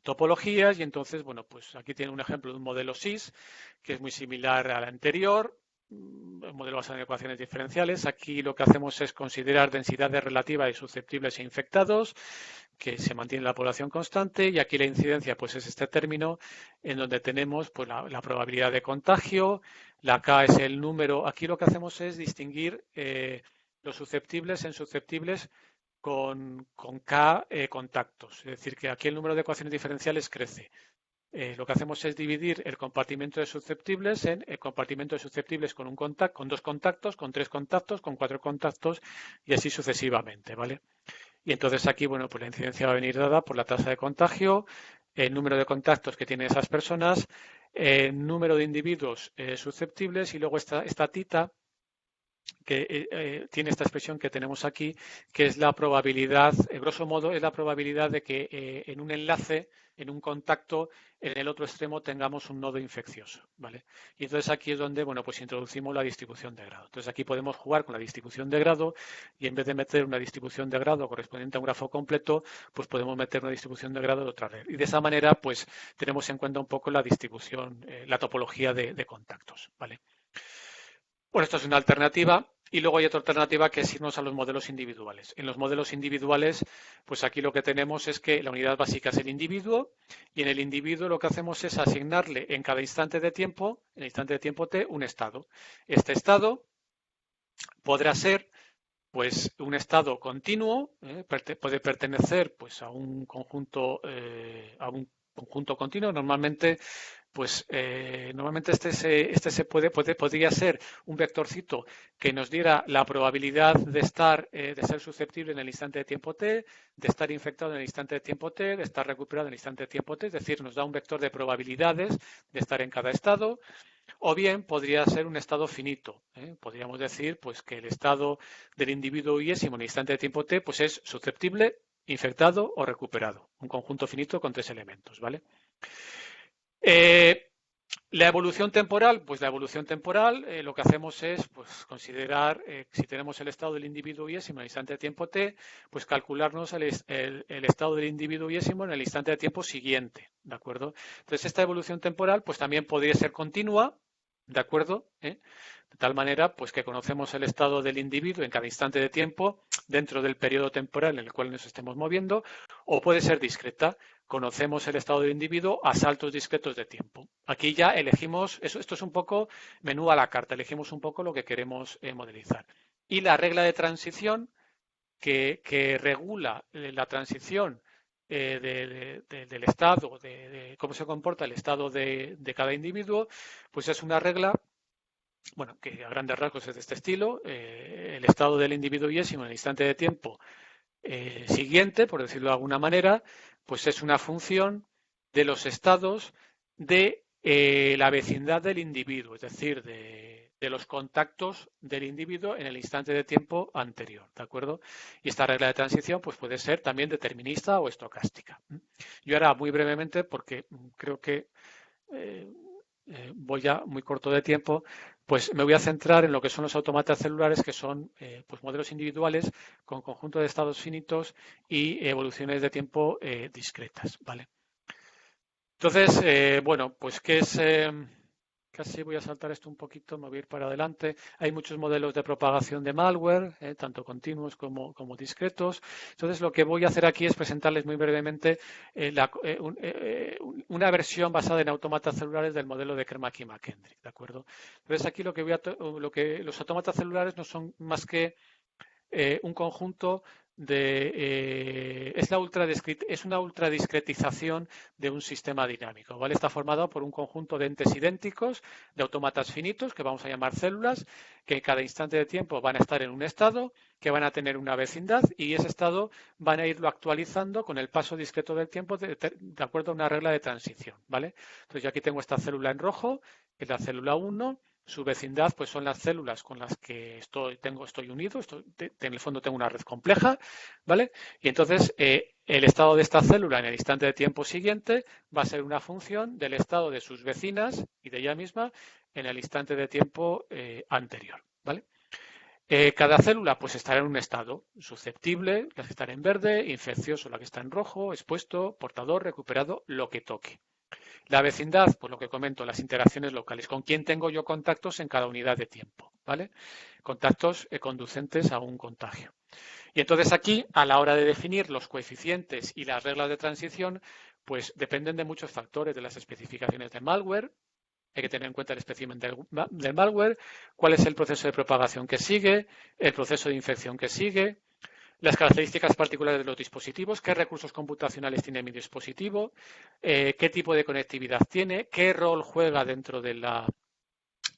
topologías y entonces, bueno, pues aquí tiene un ejemplo de un modelo SIS, que es muy similar al anterior, un modelo basado en ecuaciones diferenciales. Aquí lo que hacemos es considerar densidades relativas de susceptibles e infectados, que se mantiene la población constante, y aquí la incidencia pues es este término en donde tenemos pues la probabilidad de contagio, la K es el número. Aquí lo que hacemos es distinguir los susceptibles en susceptibles con K contactos. Es decir, que aquí el número de ecuaciones diferenciales crece. Lo que hacemos es dividir el compartimento de susceptibles en el compartimento de susceptibles con con dos contactos, con tres contactos, con cuatro contactos y así sucesivamente, ¿vale? Y entonces aquí, bueno, pues la incidencia va a venir dada por la tasa de contagio, el número de contactos que tienen esas personas, el número de individuos susceptibles y luego esta tita que tiene esta expresión que tenemos aquí, que es la probabilidad, grosso modo, es la probabilidad de que en un enlace, en un contacto, en el otro extremo tengamos un nodo infeccioso, ¿vale? Y entonces aquí es donde, bueno, pues introducimos la distribución de grado. Entonces aquí podemos jugar con la distribución de grado y en vez de meter una distribución de grado correspondiente a un grafo completo, pues podemos meter una distribución de grado de otra red. Y de esa manera, pues tenemos en cuenta un poco la distribución, la topología de contactos, ¿vale? Bueno, esto es una alternativa. Y luego hay otra alternativa que es irnos a los modelos individuales. En los modelos individuales, pues aquí lo que tenemos es que la unidad básica es el individuo y en el individuo lo que hacemos es asignarle en cada instante de tiempo, en el instante de tiempo t, un estado. Este estado podrá ser pues un estado continuo, puede pertenecer pues a un conjunto continuo. Normalmente podría ser un vectorcito que nos diera la probabilidad de ser susceptible en el instante de tiempo t, de estar infectado en el instante de tiempo t, de estar recuperado en el instante de tiempo t, es decir, nos da un vector de probabilidades de estar en cada estado. O bien podría ser un estado finito. Podríamos decir pues, que el estado del individuo iésimo en el instante de tiempo t pues, es susceptible, infectado o recuperado. Un conjunto finito con tres elementos, ¿vale? La evolución temporal, pues la evolución temporal lo que hacemos es pues, considerar, si tenemos el estado del individuo iésimo en el instante de tiempo t, pues calcularnos el estado del individuo iésimo en el instante de tiempo siguiente, ¿de acuerdo? Entonces esta evolución temporal pues también podría ser continua, ¿de acuerdo? De tal manera pues que conocemos el estado del individuo en cada instante de tiempo dentro del periodo temporal en el cual nos estemos moviendo, o puede ser discreta. Conocemos el estado del individuo a saltos discretos de tiempo. Aquí ya elegimos, esto es un poco menú a la carta, elegimos un poco lo que queremos modelizar. Y la regla de transición que regula la transición del estado, de cómo se comporta el estado de cada individuo, pues es una regla, bueno, que a grandes rasgos es de este estilo. El estado del individuo iésimo en el instante de tiempo siguiente, por decirlo de alguna manera, pues es una función de los estados de la vecindad del individuo, es decir, de los contactos del individuo en el instante de tiempo anterior, ¿de acuerdo? Y esta regla de transición pues puede ser también determinista o estocástica. Yo ahora muy brevemente, porque creo que voy ya muy corto de tiempo, pues me voy a centrar en lo que son los autómatas celulares, que son pues modelos individuales con conjunto de estados finitos y evoluciones de tiempo discretas, ¿vale? Entonces, bueno, pues ¿qué es? Casi voy a saltar esto un poquito, me voy a ir para adelante. Hay muchos modelos de propagación de malware, tanto continuos como discretos. Entonces, lo que voy a hacer aquí es presentarles muy brevemente una versión basada en autómatas celulares del modelo de Kermack y McKendrick, ¿de acuerdo? Entonces, aquí los autómatas celulares no son más que un conjunto es una ultradiscretización de un sistema dinámico, ¿vale? Está formado por un conjunto de entes idénticos, de autómatas finitos, que vamos a llamar células, que en cada instante de tiempo van a estar en un estado, que van a tener una vecindad y ese estado van a irlo actualizando con el paso discreto del tiempo de acuerdo a una regla de transición, ¿vale? Entonces yo aquí tengo esta célula en rojo, que es la célula 1, su vecindad pues son las células con las que estoy unido, en el fondo tengo una red compleja, ¿vale? Y entonces el estado de esta célula en el instante de tiempo siguiente va a ser una función del estado de sus vecinas y de ella misma en el instante de tiempo anterior, ¿vale? Cada célula pues estará en un estado susceptible, la que está en verde, infeccioso, la que está en rojo, expuesto, portador, recuperado, lo que toque. La vecindad, pues lo que comento, las interacciones locales. ¿Con quién tengo yo contactos en cada unidad de tiempo? ¿Vale? Contactos conducentes a un contagio. Y entonces aquí, a la hora de definir los coeficientes y las reglas de transición, pues dependen de muchos factores, de las especificaciones de malware. Hay que tener en cuenta el espécimen del malware, cuál es el proceso de propagación que sigue, el proceso de infección que sigue, las características particulares de los dispositivos, qué recursos computacionales tiene mi dispositivo, qué tipo de conectividad tiene, qué rol juega dentro de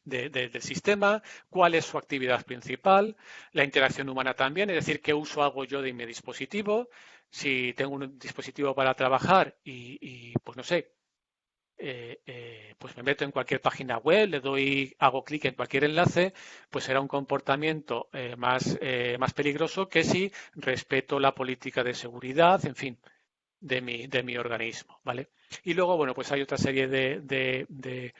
del sistema, cuál es su actividad principal, la interacción humana también, es decir, qué uso hago yo de mi dispositivo, si tengo un dispositivo para trabajar pues no sé, pues me meto en cualquier página web, hago clic en cualquier enlace, pues será un comportamiento más peligroso que si respeto la política de seguridad, en fin, de mi organismo, ¿vale? Y luego, bueno, pues hay otra serie de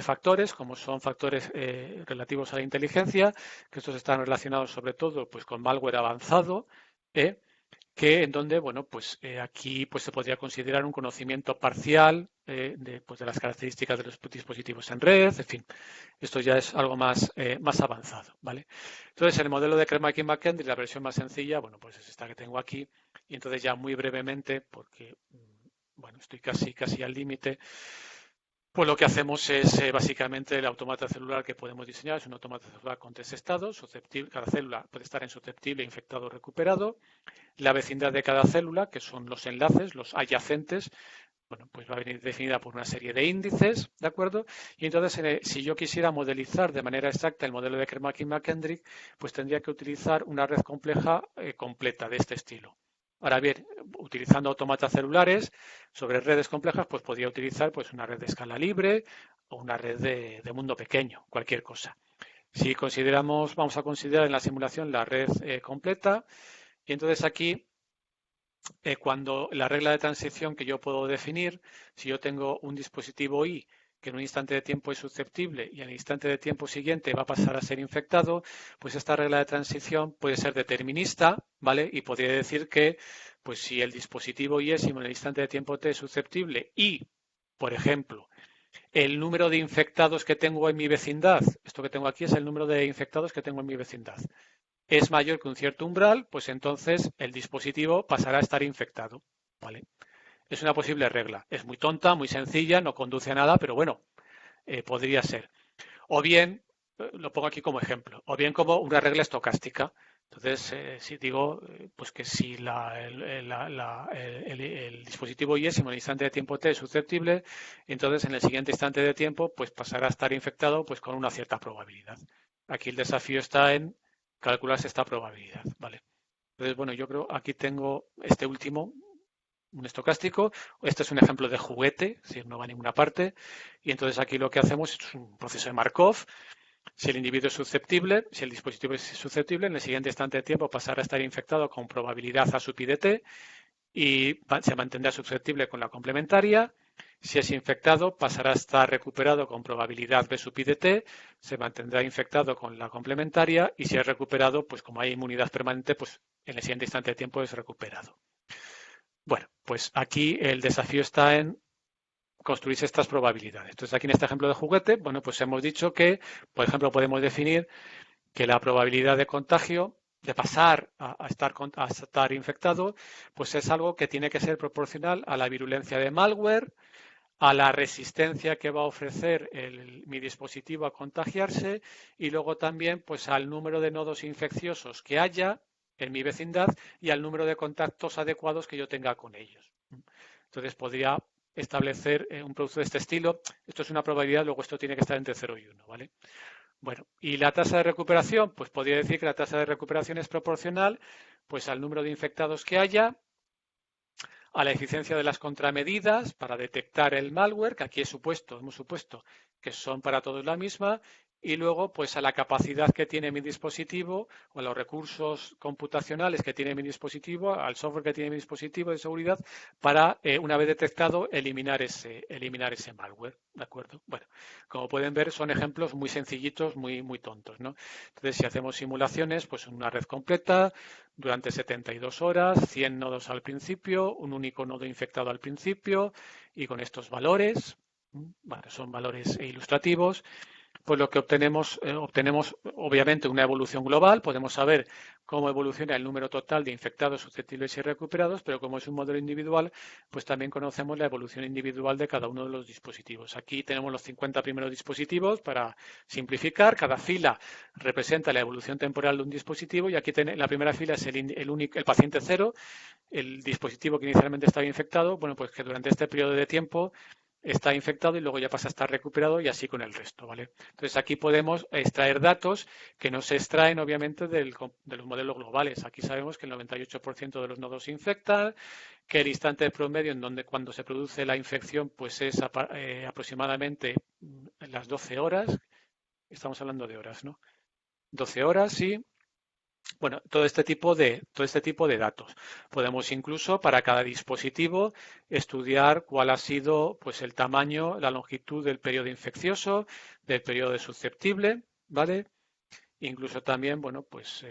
factores, como son factores relativos a la inteligencia, que estos están relacionados sobre todo pues con malware avanzado, ¿eh? Que en donde, bueno, pues aquí pues se podría considerar un conocimiento parcial pues, de las características de los dispositivos en red, en fin, esto ya es algo más avanzado, ¿vale? Entonces, el modelo de Craig-Mackendry, la versión más sencilla, bueno, pues es esta que tengo aquí, y entonces ya muy brevemente, porque, bueno, estoy casi al límite, pues lo que hacemos es básicamente el automata celular que podemos diseñar. Es un automata celular con 3 estados. Cada célula puede estar en susceptible, infectado o recuperado. La vecindad de cada célula, que son los enlaces, los adyacentes, bueno, pues va a venir definida por una serie de índices, ¿de acuerdo? Y entonces, si yo quisiera modelizar de manera exacta el modelo de Craig-Mackendry, pues tendría que utilizar una red compleja completa de este estilo. Ahora bien, utilizando autómatas celulares sobre redes complejas, pues podría utilizar pues una red de escala libre o una red de mundo pequeño, cualquier cosa. Si vamos a considerar en la simulación la red completa, y entonces aquí cuando la regla de transición que yo puedo definir, si yo tengo un dispositivo I que en un instante de tiempo es susceptible y en el instante de tiempo siguiente va a pasar a ser infectado, pues esta regla de transición puede ser determinista, ¿vale? Y podría decir que, pues si el dispositivo I es en el instante de tiempo T es susceptible y, por ejemplo, el número de infectados que tengo en mi vecindad, esto que tengo aquí es el número de infectados que tengo en mi vecindad, es mayor que un cierto umbral, pues entonces el dispositivo pasará a estar infectado. ¿Vale? Es una posible regla. Es muy tonta, muy sencilla, no conduce a nada, pero bueno, podría ser. O bien, lo pongo aquí como ejemplo, o bien como una regla estocástica. Entonces, si digo pues que si el dispositivo Y en el instante de tiempo T es susceptible, entonces en el siguiente instante de tiempo pues pasará a estar infectado pues con una cierta probabilidad. Aquí el desafío está en calcularse esta probabilidad, ¿vale? Entonces, bueno, yo creo aquí tengo este último, un estocástico. Este es un ejemplo de juguete, si no va a ninguna parte. Y entonces aquí lo que hacemos es un proceso de Markov. Si el individuo es susceptible, si el dispositivo es susceptible, en el siguiente instante de tiempo pasará a estar infectado con probabilidad A sub I de t y se mantendrá susceptible con la complementaria. Si es infectado, pasará a estar recuperado con probabilidad B sub I de t, se mantendrá infectado con la complementaria y si es recuperado, pues como hay inmunidad permanente, pues en el siguiente instante de tiempo es recuperado. Bueno, pues aquí el desafío está en construirse estas probabilidades. Entonces aquí en este ejemplo de juguete, bueno, pues hemos dicho que, por ejemplo, podemos definir que la probabilidad de contagio, de pasar a estar infectado, pues es algo que tiene que ser proporcional a la virulencia de malware, a la resistencia que va a ofrecer mi dispositivo a contagiarse y luego también pues al número de nodos infecciosos que haya en mi vecindad y al número de contactos adecuados que yo tenga con ellos. Entonces podría establecer un producto de este estilo. Esto es una probabilidad, luego esto tiene que estar entre 0 y 1, ¿vale? Bueno, y la tasa de recuperación, pues podría decir que la tasa de recuperación es proporcional pues al número de infectados que haya, a la eficiencia de las contramedidas para detectar el malware, que aquí hemos supuesto que son para todos la misma, y luego pues a la capacidad que tiene mi dispositivo o a los recursos computacionales que tiene mi dispositivo, al software que tiene mi dispositivo de seguridad para, una vez detectado, eliminar ese malware. ¿De acuerdo? Bueno, como pueden ver, son ejemplos muy sencillitos, muy tontos, ¿no? Entonces, si hacemos simulaciones, pues una red completa, durante 72 horas, 100 nodos al principio, un único nodo infectado al principio y con estos valores, bueno, son valores ilustrativos, pues lo que obtenemos obviamente una evolución global. Podemos saber cómo evoluciona el número total de infectados, susceptibles y recuperados, pero como es un modelo individual, pues también conocemos la evolución individual de cada uno de los dispositivos. Aquí tenemos los 50 primeros dispositivos para simplificar. Cada fila representa la evolución temporal de un dispositivo y aquí la primera fila es el paciente cero, el dispositivo que inicialmente estaba infectado, bueno, pues que durante este periodo de tiempo está infectado y luego ya pasa a estar recuperado y así con el resto, ¿vale? Entonces aquí podemos extraer datos que no se extraen obviamente de los modelos globales. Aquí sabemos que el 98% de los nodos se infectan, que el instante promedio cuando se produce la infección pues es aproximadamente las 12 horas. Estamos hablando de horas, ¿no? 12 horas, sí. Bueno, todo este tipo de datos. Podemos incluso para cada dispositivo estudiar cuál ha sido pues el tamaño, la longitud del periodo infeccioso, del periodo susceptible, ¿vale? Incluso también, bueno, pues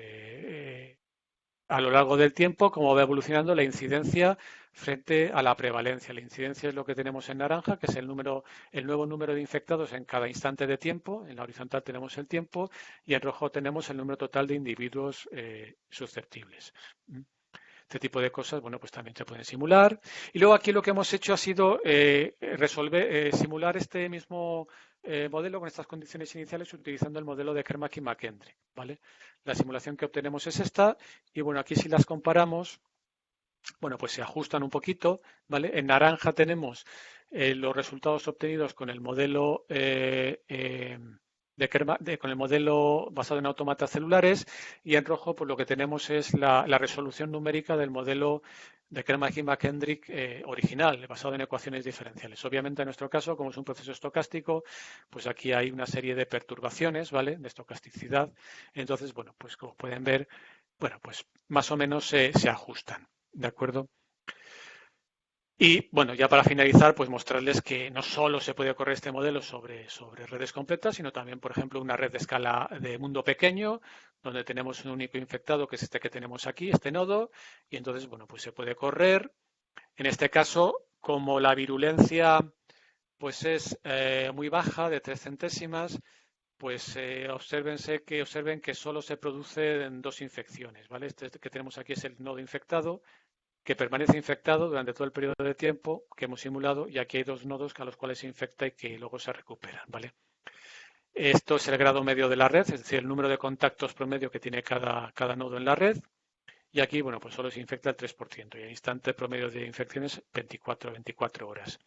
a lo largo del tiempo, cómo va evolucionando la incidencia frente a la prevalencia. La incidencia es lo que tenemos en naranja, que es el nuevo número de infectados en cada instante de tiempo. En la horizontal tenemos el tiempo y en rojo tenemos el número total de individuos susceptibles. Este tipo de cosas, bueno, pues también se pueden simular. Y luego aquí lo que hemos hecho ha sido simular este mismo modelo con estas condiciones iniciales utilizando el modelo de Kermack y McKendrick, ¿vale? La simulación que obtenemos es esta y bueno, aquí si las comparamos, bueno, pues se ajustan un poquito, ¿vale? En naranja tenemos los resultados obtenidos con el modelo con el modelo basado en autómatas celulares y en rojo pues lo que tenemos es la resolución numérica del modelo de Kermack y McKendrick original, basado en ecuaciones diferenciales. Obviamente en nuestro caso, como es un proceso estocástico, pues aquí hay una serie de perturbaciones, ¿vale? De estocasticidad. Entonces, bueno, pues como pueden ver, bueno, pues más o menos se ajustan, ¿de acuerdo? Y bueno, ya para finalizar, pues mostrarles que no solo se puede correr este modelo sobre redes completas, sino también, por ejemplo, una red de escala de mundo pequeño, donde tenemos un único infectado, que es este que tenemos aquí, este nodo, y entonces, bueno, pues se puede correr. En este caso, como la virulencia pues es muy baja, de 3 centésimas, pues observen que solo se producen 2 infecciones, ¿vale? Este que tenemos aquí es el nodo infectado, que permanece infectado durante todo el periodo de tiempo que hemos simulado y aquí hay 2 nodos a los cuales se infecta y que luego se recuperan, ¿vale? Esto es el grado medio de la red, es decir, el número de contactos promedio que tiene cada nodo en la red y aquí, bueno, pues solo se infecta el 3% y el instante promedio de infecciones 24 horas.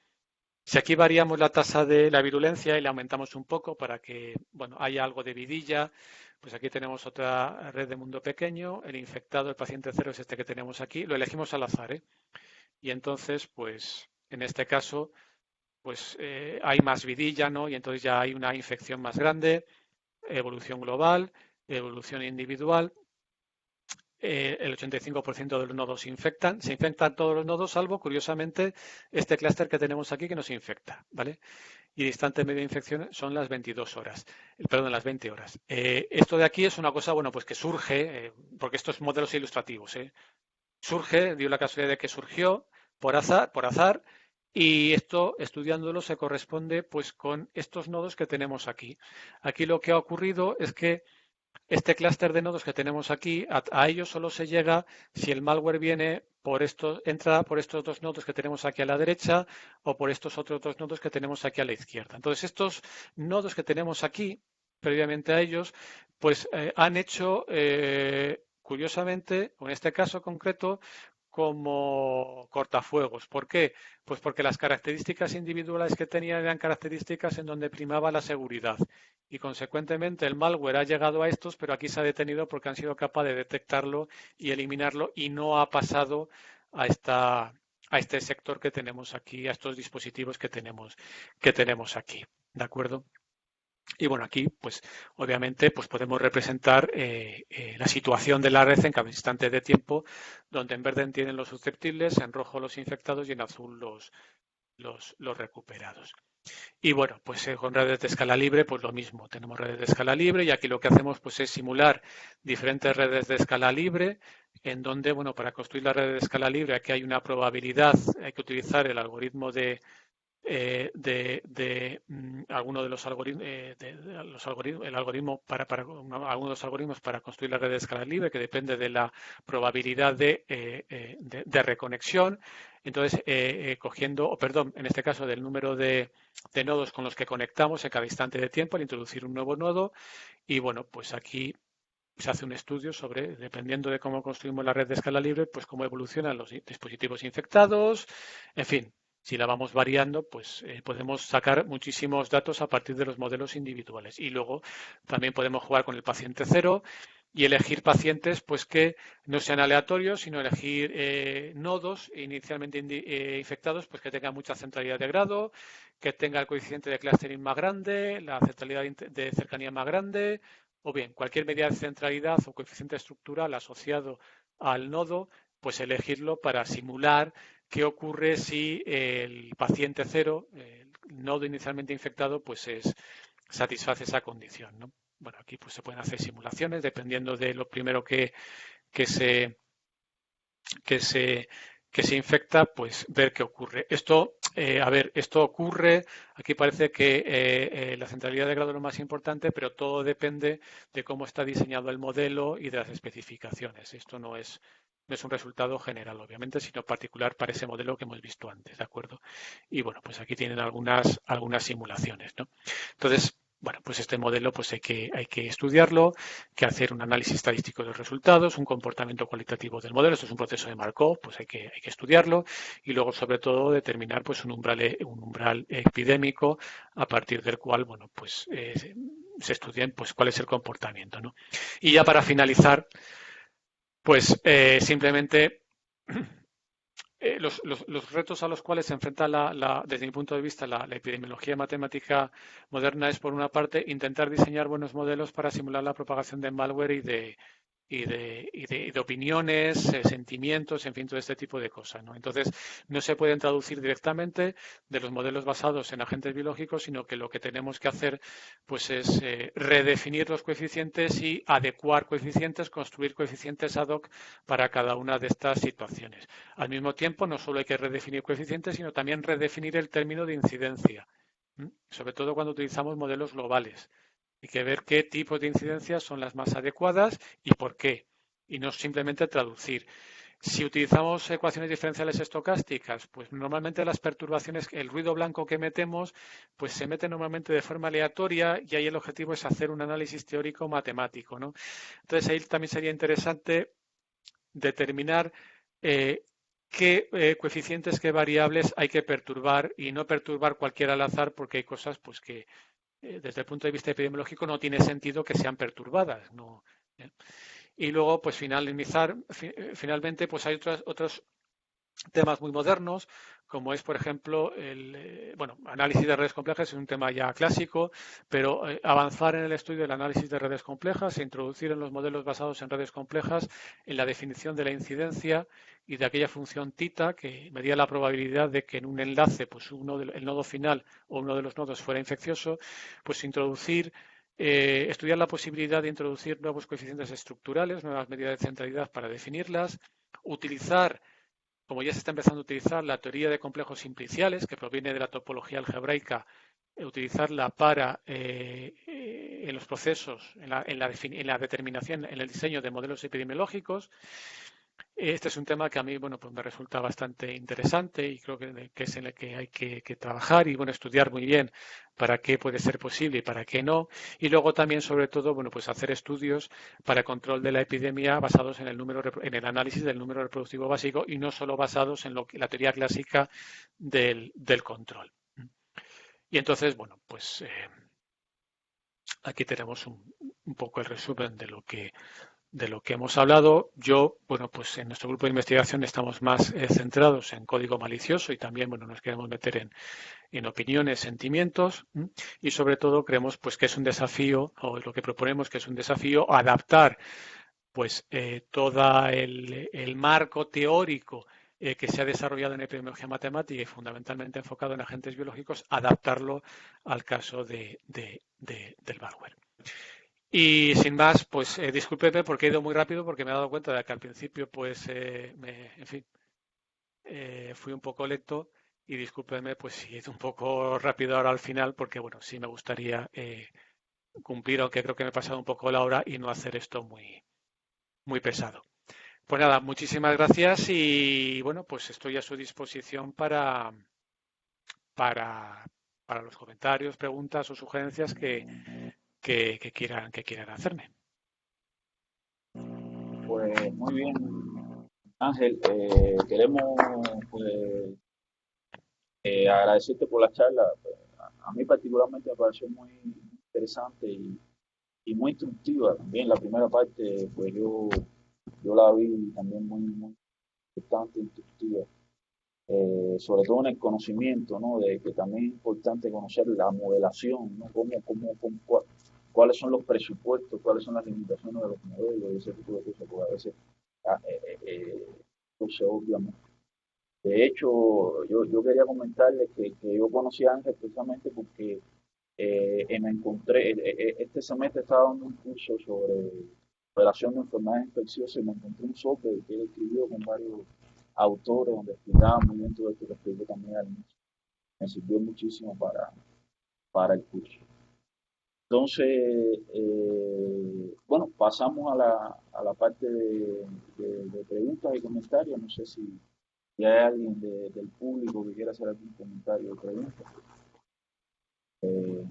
Si aquí variamos la tasa de la virulencia y la aumentamos un poco para que, bueno, haya algo de vidilla, pues aquí tenemos otra red de mundo pequeño. El infectado, el paciente cero es este que tenemos aquí. Lo elegimos al azar, ¿eh? Y entonces, pues, en este caso, pues hay más vidilla, ¿no? Y entonces ya hay una infección más grande, evolución global, evolución individual. El 85% de los nodos se infectan todos los nodos, salvo, curiosamente, este clúster que tenemos aquí que no se infecta, ¿vale? Y el instante medio de infección son las 22 horas, perdón, las 20 horas. Esto de aquí es una cosa, bueno, pues que surge, porque estos modelos ilustrativos, surge, dio la casualidad de que surgió por azar, y esto, estudiándolo, se corresponde pues con estos nodos que tenemos aquí. Aquí lo que ha ocurrido es que este clúster de nodos que tenemos aquí, a ellos solo se llega si el malware entra por estos 2 nodos que tenemos aquí a la derecha o por estos otros 2 nodos que tenemos aquí a la izquierda. Entonces, estos nodos que tenemos aquí, previamente a ellos, pues han hecho, curiosamente, o en este caso concreto, como cortafuegos. ¿Por qué? Pues porque las características individuales que tenían eran características en donde primaba la seguridad y consecuentemente el malware ha llegado a estos, pero aquí se ha detenido porque han sido capaces de detectarlo y eliminarlo y no ha pasado a este sector que tenemos aquí, a estos dispositivos que tenemos aquí. ¿De acuerdo? Y bueno, aquí, pues obviamente, pues podemos representar la situación de la red en cada instante de tiempo, donde en verde tienen los susceptibles, en rojo los infectados y en azul los recuperados. Y bueno, pues con redes de escala libre, pues lo mismo. Tenemos redes de escala libre y aquí lo que hacemos pues es simular diferentes redes de escala libre, en donde, bueno, para construir la red de escala libre aquí hay una probabilidad, hay que utilizar el algoritmo de alguno de los algoritmos, el algoritmo algunos de los algoritmos para construir la red de escala libre, que depende de la probabilidad de reconexión. Entonces, en este caso, del número de nodos con los que conectamos en cada instante de tiempo al introducir un nuevo nodo. Y bueno, pues aquí se hace un estudio sobre, dependiendo de cómo construimos la red de escala libre, pues cómo evolucionan los dispositivos infectados, en fin. Si la vamos variando, pues podemos sacar muchísimos datos a partir de los modelos individuales. Y luego también podemos jugar con el paciente cero y elegir pacientes pues que no sean aleatorios, sino elegir nodos inicialmente infectados pues que tengan mucha centralidad de grado, que tenga el coeficiente de clustering más grande, la centralidad de cercanía más grande, o bien cualquier medida de centralidad o coeficiente estructural asociado al nodo, pues elegirlo para simular qué ocurre si el paciente cero, el nodo inicialmente infectado, pues satisface esa condición, ¿no? Bueno, aquí pues se pueden hacer simulaciones dependiendo de lo primero que se que se, que se infecta, pues ver qué ocurre. Esto ocurre, aquí parece que la centralidad de grado es lo más importante, pero todo depende de cómo está diseñado el modelo y de las especificaciones. Esto no es un resultado general, obviamente, sino particular para ese modelo que hemos visto antes, ¿de acuerdo? Y bueno, pues aquí tienen algunas simulaciones, ¿no? Entonces, bueno, pues este modelo pues hay que estudiarlo, que hacer un análisis estadístico de los resultados, un comportamiento cualitativo del modelo. Esto es un proceso de Markov, pues hay que estudiarlo y luego sobre todo determinar pues un umbral epidémico a partir del cual, bueno, pues se estudien pues cuál es el comportamiento, ¿no? Y ya para finalizar, pues simplemente los retos a los cuales se enfrenta desde mi punto de vista la epidemiología matemática moderna es, por una parte, intentar diseñar buenos modelos para simular la propagación de malware y de opiniones, sentimientos, en fin, todo este tipo de cosas, ¿no? Entonces, no se pueden traducir directamente de los modelos basados en agentes biológicos, sino que lo que tenemos que hacer pues es redefinir los coeficientes y adecuar coeficientes, construir coeficientes ad hoc para cada una de estas situaciones. Al mismo tiempo, no solo hay que redefinir coeficientes, sino también redefinir el término de incidencia, sobre todo cuando utilizamos modelos globales. Hay que ver qué tipos de incidencias son las más adecuadas y por qué, y no simplemente traducir. Si utilizamos ecuaciones diferenciales estocásticas, pues normalmente las perturbaciones, el ruido blanco que metemos, pues se mete normalmente de forma aleatoria y ahí el objetivo es hacer un análisis teórico matemático, ¿no? Entonces ahí también sería interesante determinar qué coeficientes, qué variables hay que perturbar y no perturbar cualquiera al azar porque hay cosas pues que desde el punto de vista epidemiológico no tiene sentido que sean perturbadas, ¿no? Y luego, pues finalmente, pues hay otros temas muy modernos, como es, por ejemplo, análisis de redes complejas es un tema ya clásico, pero avanzar en el estudio del análisis de redes complejas e introducir en los modelos basados en redes complejas en la definición de la incidencia y de aquella función tita que medía la probabilidad de que en un enlace, pues el nodo final o uno de los nodos fuera infeccioso, pues estudiar la posibilidad de introducir nuevos coeficientes estructurales, nuevas medidas de centralidad para definirlas, utilizar, como ya se está empezando a utilizar, la teoría de complejos simpliciales, que proviene de la topología algebraica, utilizarla para en los procesos, en la determinación, en el diseño de modelos epidemiológicos. Este es un tema que a mí, bueno, pues me resulta bastante interesante y creo que es en el que hay que trabajar y, bueno, estudiar muy bien para qué puede ser posible y para qué no. Y luego también, sobre todo, bueno, pues hacer estudios para control de la epidemia basados en el análisis del número reproductivo básico y no solo basados en la teoría clásica del control. Y entonces, bueno, pues aquí tenemos un poco el resumen de lo que hemos hablado. Yo, bueno, pues en nuestro grupo de investigación estamos más centrados en código malicioso y también, bueno, nos queremos meter en opiniones, sentimientos y sobre todo creemos pues que es un desafío, o lo que proponemos que es un desafío, adaptar pues todo el marco teórico que se ha desarrollado en epidemiología matemática y fundamentalmente enfocado en agentes biológicos, adaptarlo al caso del malware. Y sin más, pues discúlpeme porque he ido muy rápido porque me he dado cuenta de que al principio, pues, en fin, fui un poco lento y discúlpenme pues si es un poco rápido ahora al final, porque bueno, sí me gustaría cumplir, aunque creo que me he pasado un poco la hora y no hacer esto muy pesado. Pues nada, muchísimas gracias y bueno, pues estoy a su disposición para, para los comentarios, preguntas o sugerencias que quieran hacerme. Pues muy bien, Ángel, queremos pues, agradecerte por la charla. A mí particularmente me pareció muy interesante y muy instructiva también. La primera parte, pues yo la vi también muy importante, instructiva, sobre todo en el conocimiento, ¿no? De que también es importante conocer la modelación, ¿no? Cuáles son los presupuestos, cuáles son las limitaciones de los modelos y ese tipo de cosas, porque a veces no se obvian. De hecho, yo quería comentarles que yo conocí a Ángel precisamente porque me encontré, este semestre estaba dando un curso sobre relación de enfermedades infecciosas y me encontré un software que él escribió con varios autores donde explicaba muy bien todo esto que expliqué también al inicio. Me sirvió muchísimo para el curso. Entonces, bueno, pasamos a la parte de preguntas y comentarios. No sé si hay alguien del público que quiera hacer algún comentario o pregunta. Eh,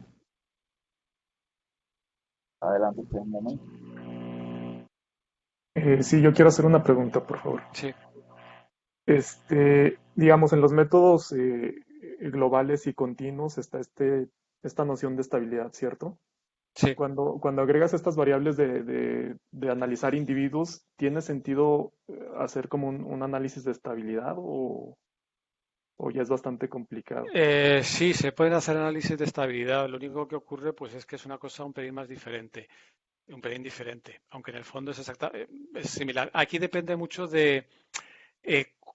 Adelante, usted un momento. Sí, yo quiero hacer una pregunta, por favor. Sí, Digamos, en los métodos globales y continuos está esta noción de estabilidad, ¿cierto? sí. Cuando agregas estas variables de analizar individuos, ¿tiene sentido hacer como un análisis de estabilidad o ya es bastante complicado? Sí, se pueden hacer análisis de estabilidad. Lo único que ocurre, pues, es que es una cosa un pelín más diferente, un pelín diferente, aunque en el fondo es similar. Aquí depende mucho de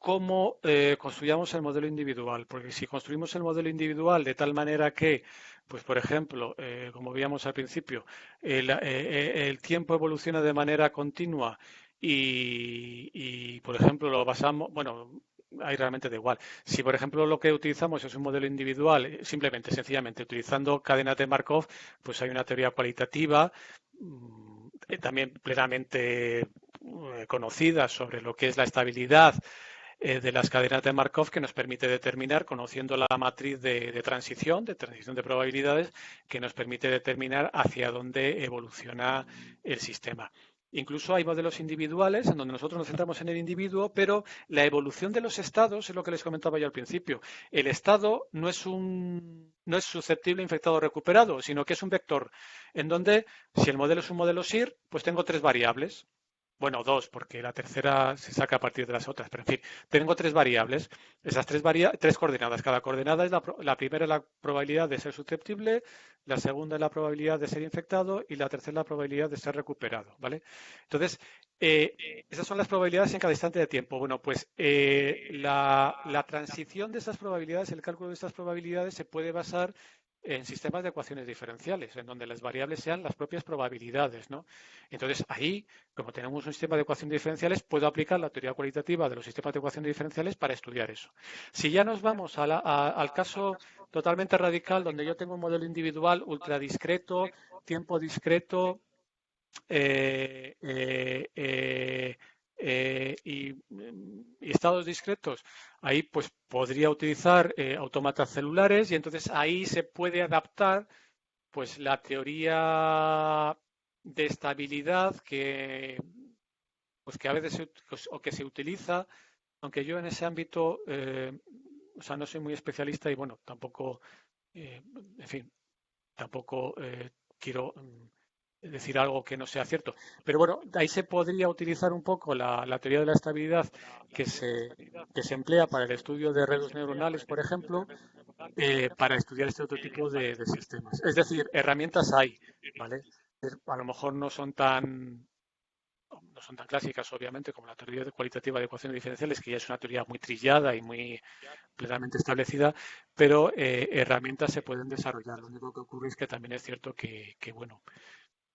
cómo construyamos el modelo individual, porque si construimos el modelo individual de tal manera que, pues, por ejemplo, como veíamos al principio, el tiempo evoluciona de manera continua y, por ejemplo, lo basamos, bueno, ahí realmente da igual. Si, por ejemplo, lo que utilizamos es un modelo individual, simplemente, sencillamente, utilizando cadenas de Markov, pues hay una teoría cualitativa también plenamente conocida sobre lo que es la estabilidad de las cadenas de Markov que nos permite determinar, conociendo la matriz de transición de probabilidades, que nos permite determinar hacia dónde evoluciona el sistema. Incluso hay modelos individuales en donde nosotros nos centramos en el individuo, pero la evolución de los estados es lo que les comentaba yo al principio. El estado no es susceptible a infectado recuperado, sino que es un vector en donde, si el modelo es un modelo SIR, pues tengo tres variables. Bueno, dos, porque la tercera se saca a partir de las otras, pero en fin, tengo tres variables, esas tres coordenadas. Cada coordenada es la primera es la probabilidad de ser susceptible, la segunda es la probabilidad de ser infectado y la tercera es la probabilidad de ser recuperado, ¿vale? Entonces, esas son las probabilidades en cada instante de tiempo. Bueno, pues la transición de esas probabilidades, el cálculo de estas probabilidades se puede basar en sistemas de ecuaciones diferenciales, en donde las variables sean las propias probabilidades, ¿no? Entonces, ahí como tenemos un sistema de ecuaciones diferenciales, puedo aplicar la teoría cualitativa de los sistemas de ecuaciones diferenciales para estudiar eso. Si ya nos vamos al caso totalmente radical, donde yo tengo un modelo individual ultra discreto, tiempo discreto y estados discretos, ahí pues podría utilizar autómatas celulares y entonces ahí se puede adaptar pues la teoría de estabilidad pues que a veces o que se utiliza, aunque yo en ese ámbito, o sea, no soy muy especialista y bueno, tampoco, en fin, tampoco quiero decir algo que no sea cierto. Pero bueno, ahí se podría utilizar un poco la teoría de la estabilidad que se emplea para el estudio de redes neuronales, por ejemplo, para estudiar este otro tipo de sistemas. Es decir, herramientas hay, ¿vale? A lo mejor no son tan clásicas, obviamente, como la teoría cualitativa de ecuaciones diferenciales, que ya es una teoría muy trillada y muy plenamente establecida, pero herramientas se pueden desarrollar. Lo único que ocurre es que también es cierto que bueno,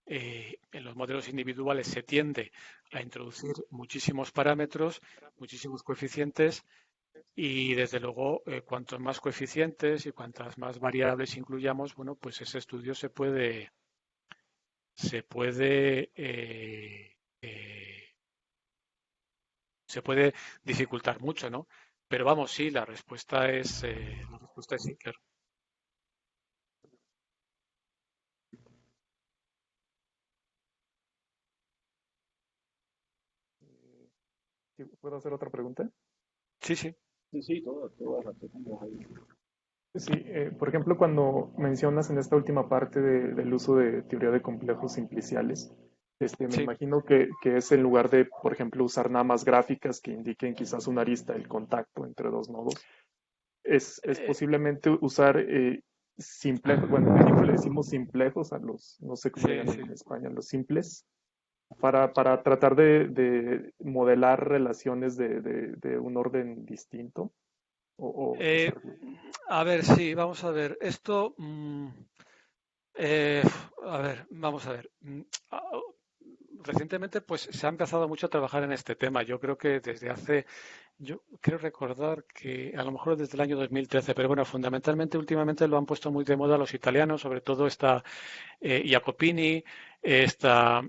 en los modelos individuales se tiende a introducir muchísimos parámetros, muchísimos coeficientes, Y desde luego, cuantos más coeficientes y cuantas más variables incluyamos, bueno, pues ese estudio se puede, se puede dificultar mucho, ¿no? Pero vamos, sí, la respuesta es sí, claro. ¿Sí? ¿Puedo hacer otra pregunta? Sí, sí, Sí, sí, todas las que tengas ahí. Sí, por ejemplo, cuando mencionas en esta última parte del uso de teoría de complejos simpliciales, me sí. imagino que es en lugar de, por ejemplo, usar nada más gráficas que indiquen quizás una arista, el contacto entre dos nodos, es Eh, posiblemente usar simplejos, bueno, en México le decimos simplejos a los, no sé cómo le sí, llaman sí. en España, los simples, para tratar de modelar relaciones de un orden distinto, o qué se Eh, refiere. a ver, sí, vamos a ver. Esto, eh, a ver, vamos a ver. Recientemente, pues se ha empezado mucho a trabajar en este tema. Yo creo que desde hace, yo creo recordar que a lo mejor desde el año 2013, pero bueno, fundamentalmente últimamente lo han puesto muy de moda los italianos, sobre todo esta Jacopini, está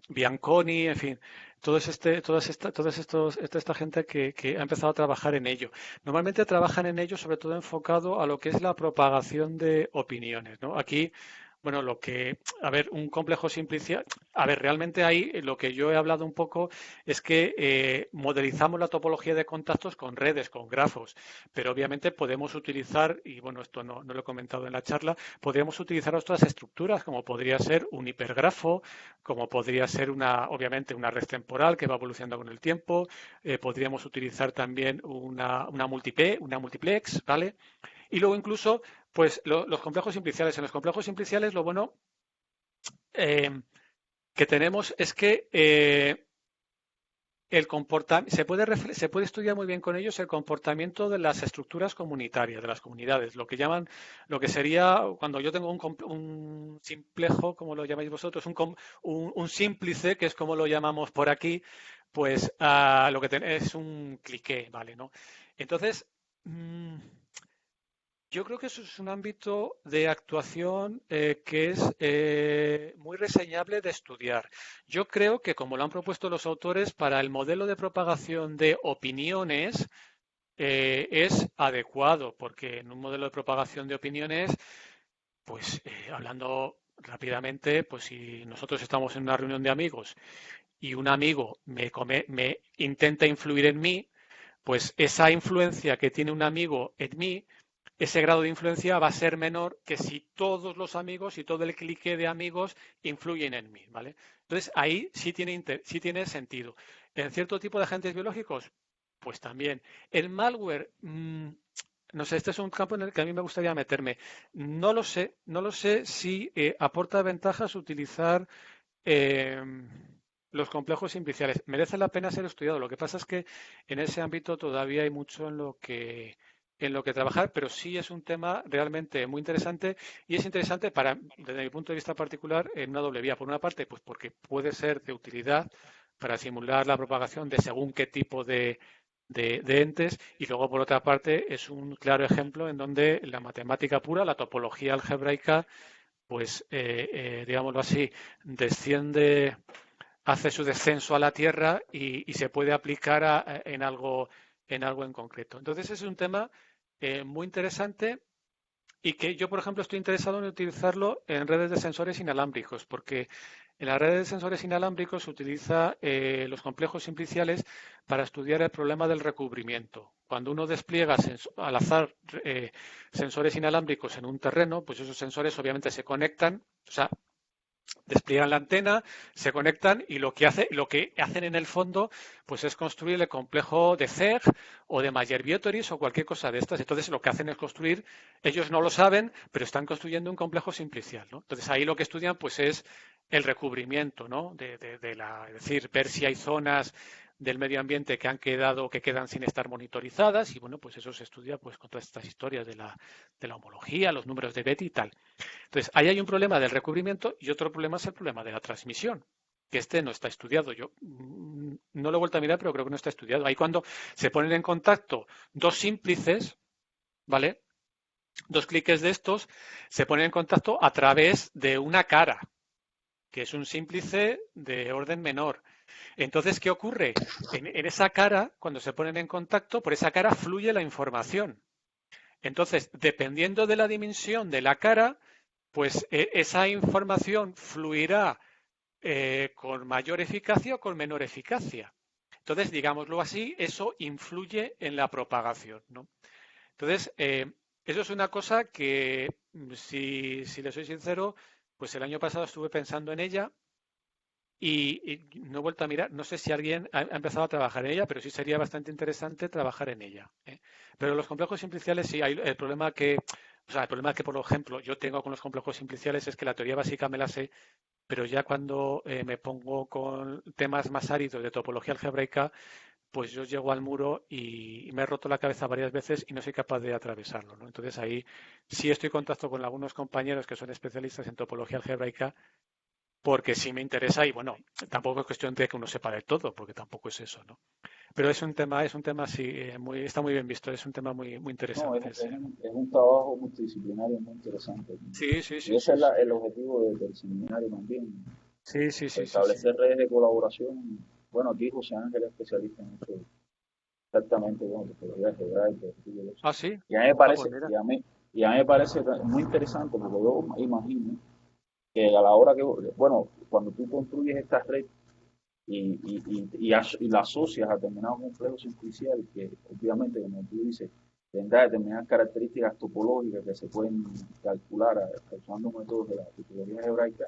Bianconi, en fin, toda esta gente que ha empezado a trabajar en ello. Normalmente trabajan en ello sobre todo enfocado a lo que es la propagación de opiniones, ¿no? Aquí, bueno, a ver, un complejo simplicidad, a ver, realmente ahí lo que yo he hablado un poco es que modelizamos la topología de contactos con redes, con grafos, pero obviamente podemos utilizar, y bueno, esto no lo he comentado en la charla, podríamos utilizar otras estructuras, como podría ser un hipergrafo, como podría ser obviamente, una red temporal que va evolucionando con el tiempo. Podríamos utilizar también una multiplex, ¿vale? Y luego incluso, pues los complejos simpliciales. En los complejos simpliciales, lo bueno eh, que tenemos es que se puede estudiar muy bien con ellos el comportamiento de las estructuras comunitarias, de las comunidades, lo que llaman, lo que sería, cuando yo tengo un simplejo, como lo llamáis vosotros, un símplice, que es como lo llamamos por aquí, pues lo que es un cliqué, ¿vale? ¿No? Entonces, mm, yo creo que eso es un ámbito de actuación que es muy reseñable de estudiar. Yo creo que, como lo han propuesto los autores, para el modelo de propagación de opiniones es adecuado, porque en un modelo de propagación de opiniones, pues hablando rápidamente, pues si nosotros estamos en una reunión de amigos y un amigo me intenta influir en mí, pues esa influencia que tiene un amigo en mí, ese grado de influencia va a ser menor que si todos los amigos y todo el clique de amigos influyen en mí, ¿vale? Entonces ahí sí tiene sentido. En cierto tipo de agentes biológicos, pues también. El malware, no sé, este es un campo en el que a mí me gustaría meterme. No lo sé si aporta ventajas utilizar eh, los complejos simpliciales. Merece la pena ser estudiado. Lo que pasa es que en ese ámbito todavía hay mucho en lo que trabajar, pero sí es un tema realmente muy interesante y es interesante desde mi punto de vista particular, en una doble vía. Por una parte, pues porque puede ser de utilidad para simular la propagación de según qué tipo de entes, y luego por otra parte es un claro ejemplo en donde la matemática pura, la topología algebraica, pues digámoslo así, desciende, hace su descenso a la Tierra y se puede aplicar en algo en concreto. Entonces es un tema muy interesante y que yo, por ejemplo, estoy interesado en utilizarlo en redes de sensores inalámbricos, porque en las redes de sensores inalámbricos se utiliza los complejos simpliciales para estudiar el problema del recubrimiento. Cuando uno despliega al azar sensores inalámbricos en un terreno, pues esos sensores obviamente se conectan, o sea, despliegan la antena, se conectan y lo que hacen en el fondo pues es construir el complejo de Zeg o de Mayer-Biottoris o cualquier cosa de estas. Entonces lo que hacen es construir, ellos no lo saben, pero están construyendo un complejo simplicial, ¿no? Entonces ahí lo que estudian pues es el recubrimiento, ¿no? Es decir, ver si hay zonas del medio ambiente que han quedado, que quedan sin estar monitorizadas, y bueno, pues eso se estudia pues con todas estas historias de la homología, los números de Betty y tal. Entonces, ahí hay un problema del recubrimiento y otro problema es el problema de la transmisión, que este no está estudiado. Yo no lo he vuelto a mirar, pero creo que no está estudiado. Ahí cuando se ponen en contacto dos símplices, ¿vale? Dos cliques de estos se ponen en contacto a través de una cara, que es un símplice de orden menor. Entonces, ¿qué ocurre? En esa cara, cuando se ponen en contacto, por esa cara fluye la información. Entonces, dependiendo de la dimensión de la cara, pues esa información fluirá con mayor eficacia o con menor eficacia. Entonces, digámoslo así, eso influye en la propagación, ¿no? Entonces, eso es una cosa que, si le soy sincero, pues el año pasado estuve pensando en ella y no he vuelto a mirar. No sé si alguien ha empezado a trabajar en ella, pero sí sería bastante interesante trabajar en ella, ¿eh? Pero los complejos simpliciales sí, hay el problema que, o sea, el problema que, por ejemplo, yo tengo con los complejos simpliciales es que la teoría básica me la sé, pero ya cuando me pongo con temas más áridos de topología algebraica, pues yo llego al muro y me he roto la cabeza varias veces y no soy capaz de atravesarlo, ¿no? Entonces ahí sí estoy en contacto con algunos compañeros que son especialistas en topología algebraica porque sí me interesa y bueno, tampoco es cuestión de que uno sepa de todo, porque tampoco es eso, ¿no? Pero es un tema sí, está muy bien visto, es un tema muy No, interesante ese. es un trabajo multidisciplinario muy interesante. Sí, sí, Y sí, ese sí, es sí. el objetivo del seminario también, Sí, sí, sí, sí, sí. establecer redes de colaboración. Bueno, aquí José Ángel es especialista en eso, exactamente, bueno, topología algebraica, estudio de eso. Ah, sí. Y a mí me Ah, pues parece, mira. y a mí me parece muy interesante porque yo imagino que a la hora que, bueno, cuando tú construyes esta red y la asocias a determinados complejos simpliciales que obviamente, como tú dices, tendrá determinadas características topológicas que se pueden calcular usando métodos de la topología algebraica,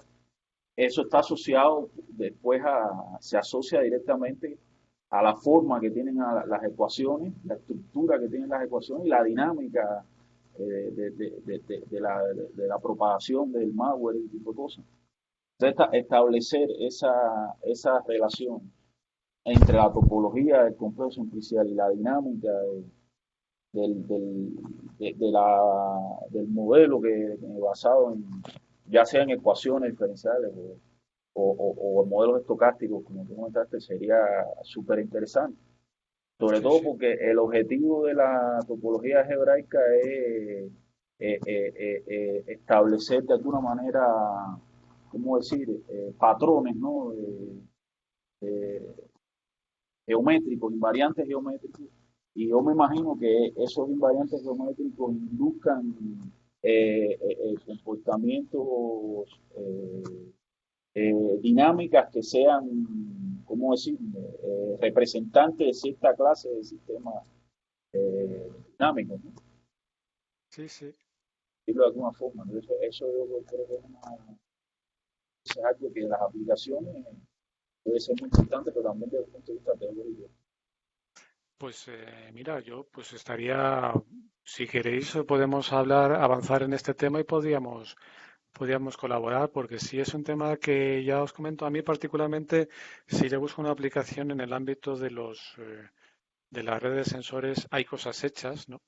eso está asociado después se asocia directamente a la forma que tienen las ecuaciones, la estructura que tienen las ecuaciones y la dinámica de la propagación del malware y tipo de cosas. Entonces, establecer esa relación entre la topología del complejo simplicial y la dinámica del modelo basado en, ya sea en ecuaciones diferenciales o modelos estocásticos, como tú comentaste, sería súper interesante. Sobre Sí, todo sí. porque el objetivo de la topología algebraica es establecer de alguna manera, ¿cómo decir?, patrones, ¿no? Geométricos, invariantes geométricos, y yo me imagino que esos invariantes geométricos induzcan comportamientos, dinámicas que sean, ¿cómo decir?, representantes de cierta clase de sistemas dinámicos, ¿no? Sí, sí. Decirlo de alguna forma, ¿no? Eso yo creo que es algo que las aplicaciones debe ser muy importante, pero también desde el punto de vista teórico. Pues mira, yo pues estaría, si queréis, podemos hablar, avanzar en este tema y podríamos colaborar, porque sí es un tema que ya os comento, a mí particularmente, si le busco una aplicación en el ámbito de las redes de sensores, hay cosas hechas, ¿no?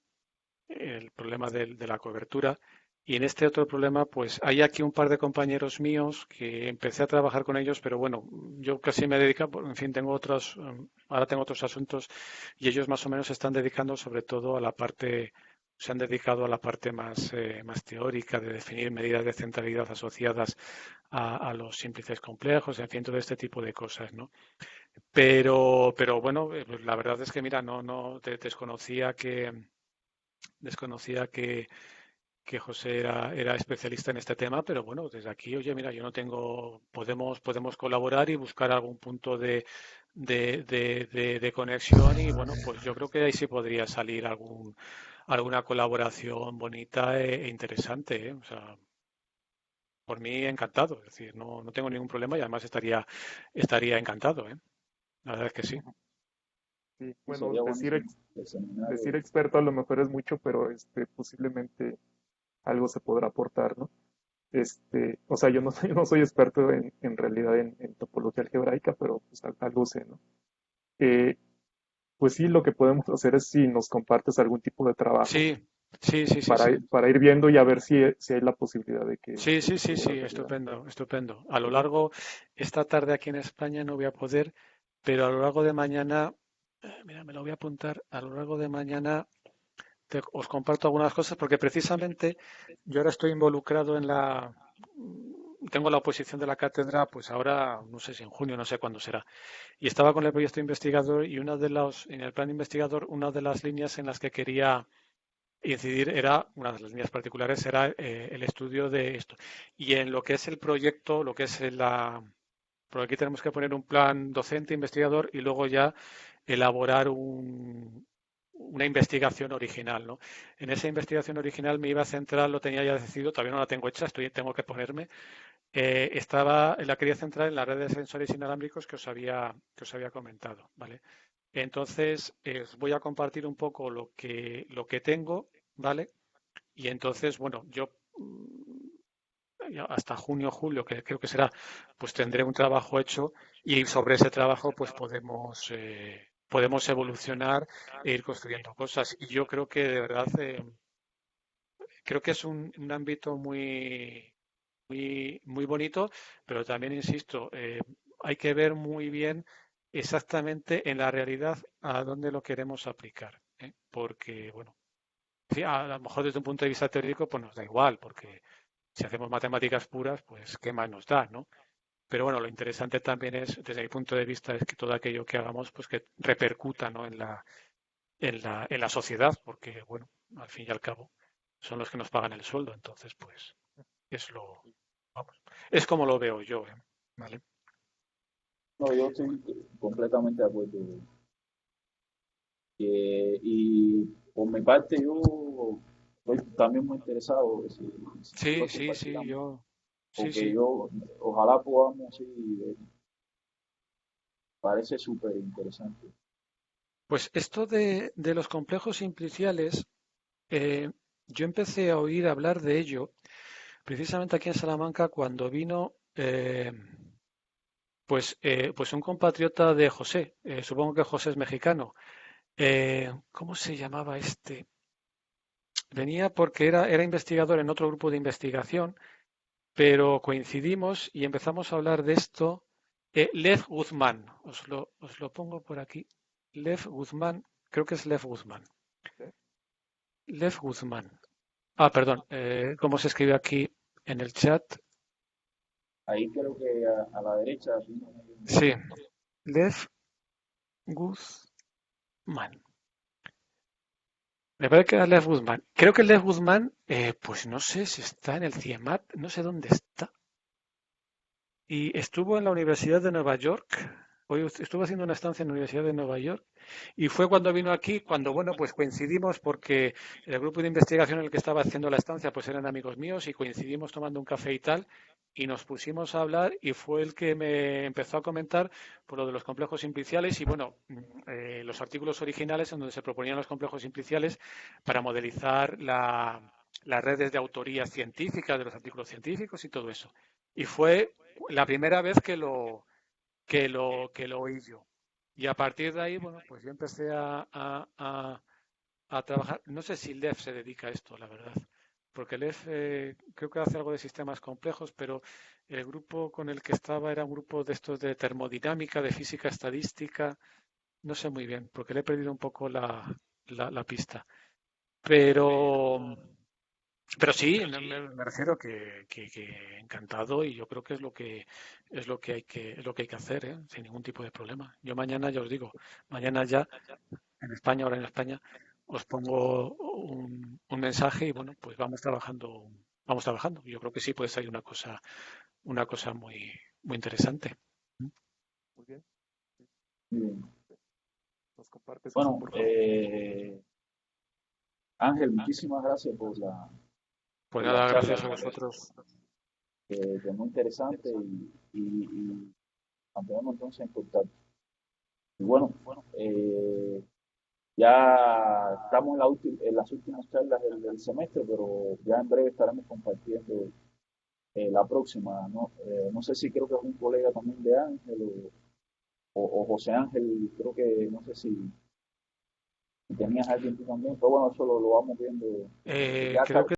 El problema de la cobertura. Y en este otro problema, pues hay aquí un par de compañeros míos que empecé a trabajar con ellos, pero bueno, yo casi me dedico, en fin, ahora tengo otros asuntos y ellos más o menos se están dedicando sobre todo a la parte, se han dedicado a la parte más teórica de definir medidas de centralidad asociadas a los símplices complejos, en fin, todo este tipo de cosas, ¿no? Pero bueno, pues la verdad es que mira, no desconocía que José era especialista en este tema, pero bueno, desde aquí, oye, mira, yo no tengo, podemos colaborar y buscar algún punto de conexión y bueno, pues yo creo que ahí sí podría salir alguna colaboración bonita e interesante, ¿eh? O sea, por mí encantado, es decir, no tengo ningún problema y además estaría encantado, ¿eh? La verdad es que sí. Sí, Y bueno, sería buenísimo el decir seminario. experto a lo mejor es mucho, pero posiblemente algo se podrá aportar, ¿no? O sea, yo no soy, no soy experto en realidad en topología algebraica, pero pues algo sé, ¿no? Eh, pues sí, lo que podemos hacer es si nos compartes algún tipo de trabajo Sí, sí, sí, sí, sí. para ir viendo y a ver si hay la posibilidad Sí, de que sí, se sí, lleve sí, a realidad. estupendo, estupendo. A lo largo, esta tarde aquí en España no voy a poder, pero a lo largo de mañana, mira, me lo voy a apuntar, a lo largo de mañana os comparto algunas cosas porque precisamente yo ahora estoy involucrado tengo la oposición de la cátedra, pues ahora, no sé si en junio, no sé cuándo será. Y estaba con el proyecto investigador y en el plan investigador, una de las líneas en las que quería incidir una de las líneas particulares era el estudio de esto. Y en lo que es el proyecto, lo que es porque aquí tenemos que poner un plan docente, investigador y luego ya elaborar una investigación original, ¿no? En esa investigación original me iba a centrar, lo tenía ya decidido, todavía no la tengo hecha, tengo que ponerme. La quería centrar en la red de sensores inalámbricos que os había comentado, ¿vale? Entonces, os voy a compartir un poco lo que tengo, ¿vale? Y entonces, bueno, yo ya hasta junio, julio, que creo que será, pues tendré un trabajo hecho y sobre ese trabajo, pues podemos evolucionar e ir construyendo cosas. Y yo creo que de verdad, creo que es un ámbito muy bonito, pero también insisto, hay que ver muy bien exactamente en la realidad a dónde lo queremos aplicar, ¿eh? Porque, bueno, sí, a lo mejor desde un punto de vista teórico, pues nos da igual, porque si hacemos matemáticas puras, pues qué más nos da, ¿no? Pero bueno, lo interesante también es, desde mi punto de vista, es que todo aquello que hagamos, pues que repercuta, ¿no? en la sociedad, porque, bueno, al fin y al cabo, son los que nos pagan el sueldo, entonces, pues, es vamos, es como lo veo yo, ¿eh? ¿Vale? No, yo estoy completamente de acuerdo. Y por mi parte, yo estoy también muy interesado si Sí, después sí, sí, compartirán, sí, porque sí. yo, ojalá podamos, sí, parece súper interesante. Pues esto de los complejos simpliciales, yo empecé a oír hablar de ello precisamente aquí en Salamanca cuando vino, pues un compatriota de José, supongo que José es mexicano. ¿Cómo se llamaba este? Venía porque era investigador en otro grupo de investigación, pero coincidimos y empezamos a hablar de esto. Lev Guzmán, os lo pongo por aquí. Lev Guzmán, creo que es Lev Guzmán. Lev Guzmán. Ah, perdón, ¿cómo se escribe aquí en el chat? Ahí creo que a la derecha tiene Sí, Lev Guzmán. Me parece que era Lev Guzmán. Creo que Lev Guzmán, pues no sé si está en el CIEMAT, no sé dónde está. Y estuvo en la Universidad de Nueva York. Hoy estuvo haciendo una estancia en la Universidad de Nueva York. Y fue cuando vino aquí, cuando, bueno, pues coincidimos porque el grupo de investigación en el que estaba haciendo la estancia, pues eran amigos míos y coincidimos tomando un café y tal. Y nos pusimos a hablar y fue el que me empezó a comentar por lo de los complejos simpliciales y, bueno, los artículos originales en donde se proponían los complejos simpliciales para modelizar las redes de autoría científica de los artículos científicos y todo eso. Y fue la primera vez que lo oí yo. Y a partir de ahí, bueno, pues yo empecé a trabajar. No sé si Lev se dedica a esto, la verdad. Porque Lev creo que hace algo de sistemas complejos, pero el grupo con el que estaba era un grupo de estos de termodinámica, de física estadística. No sé muy bien, porque le he perdido un poco la pista. Pero pero sí, me refiero que encantado y yo creo que es lo que hay que hacer, ¿eh? Sin ningún tipo de problema. Yo mañana ya os digo, mañana ya en España, ahora en España, os pongo un mensaje y bueno, pues vamos trabajando, vamos trabajando. Yo creo que sí puede salir una cosa muy, muy interesante. Muy bien. muy bien. Nos compartes eso, Bueno, por favor. Ángel, muchísimas gracias por la, Pues por la nada, charla, gracias a vosotros. que es muy interesante y mantenemos entonces en contacto. Y bueno, ya estamos en las últimas charlas del semestre, pero ya en breve estaremos compartiendo la próxima, ¿no? No sé si creo que es un colega también de Ángel o José Ángel, creo que no sé si tenías alguien tú también, pero bueno, eso lo vamos viendo. Ya Creo acá que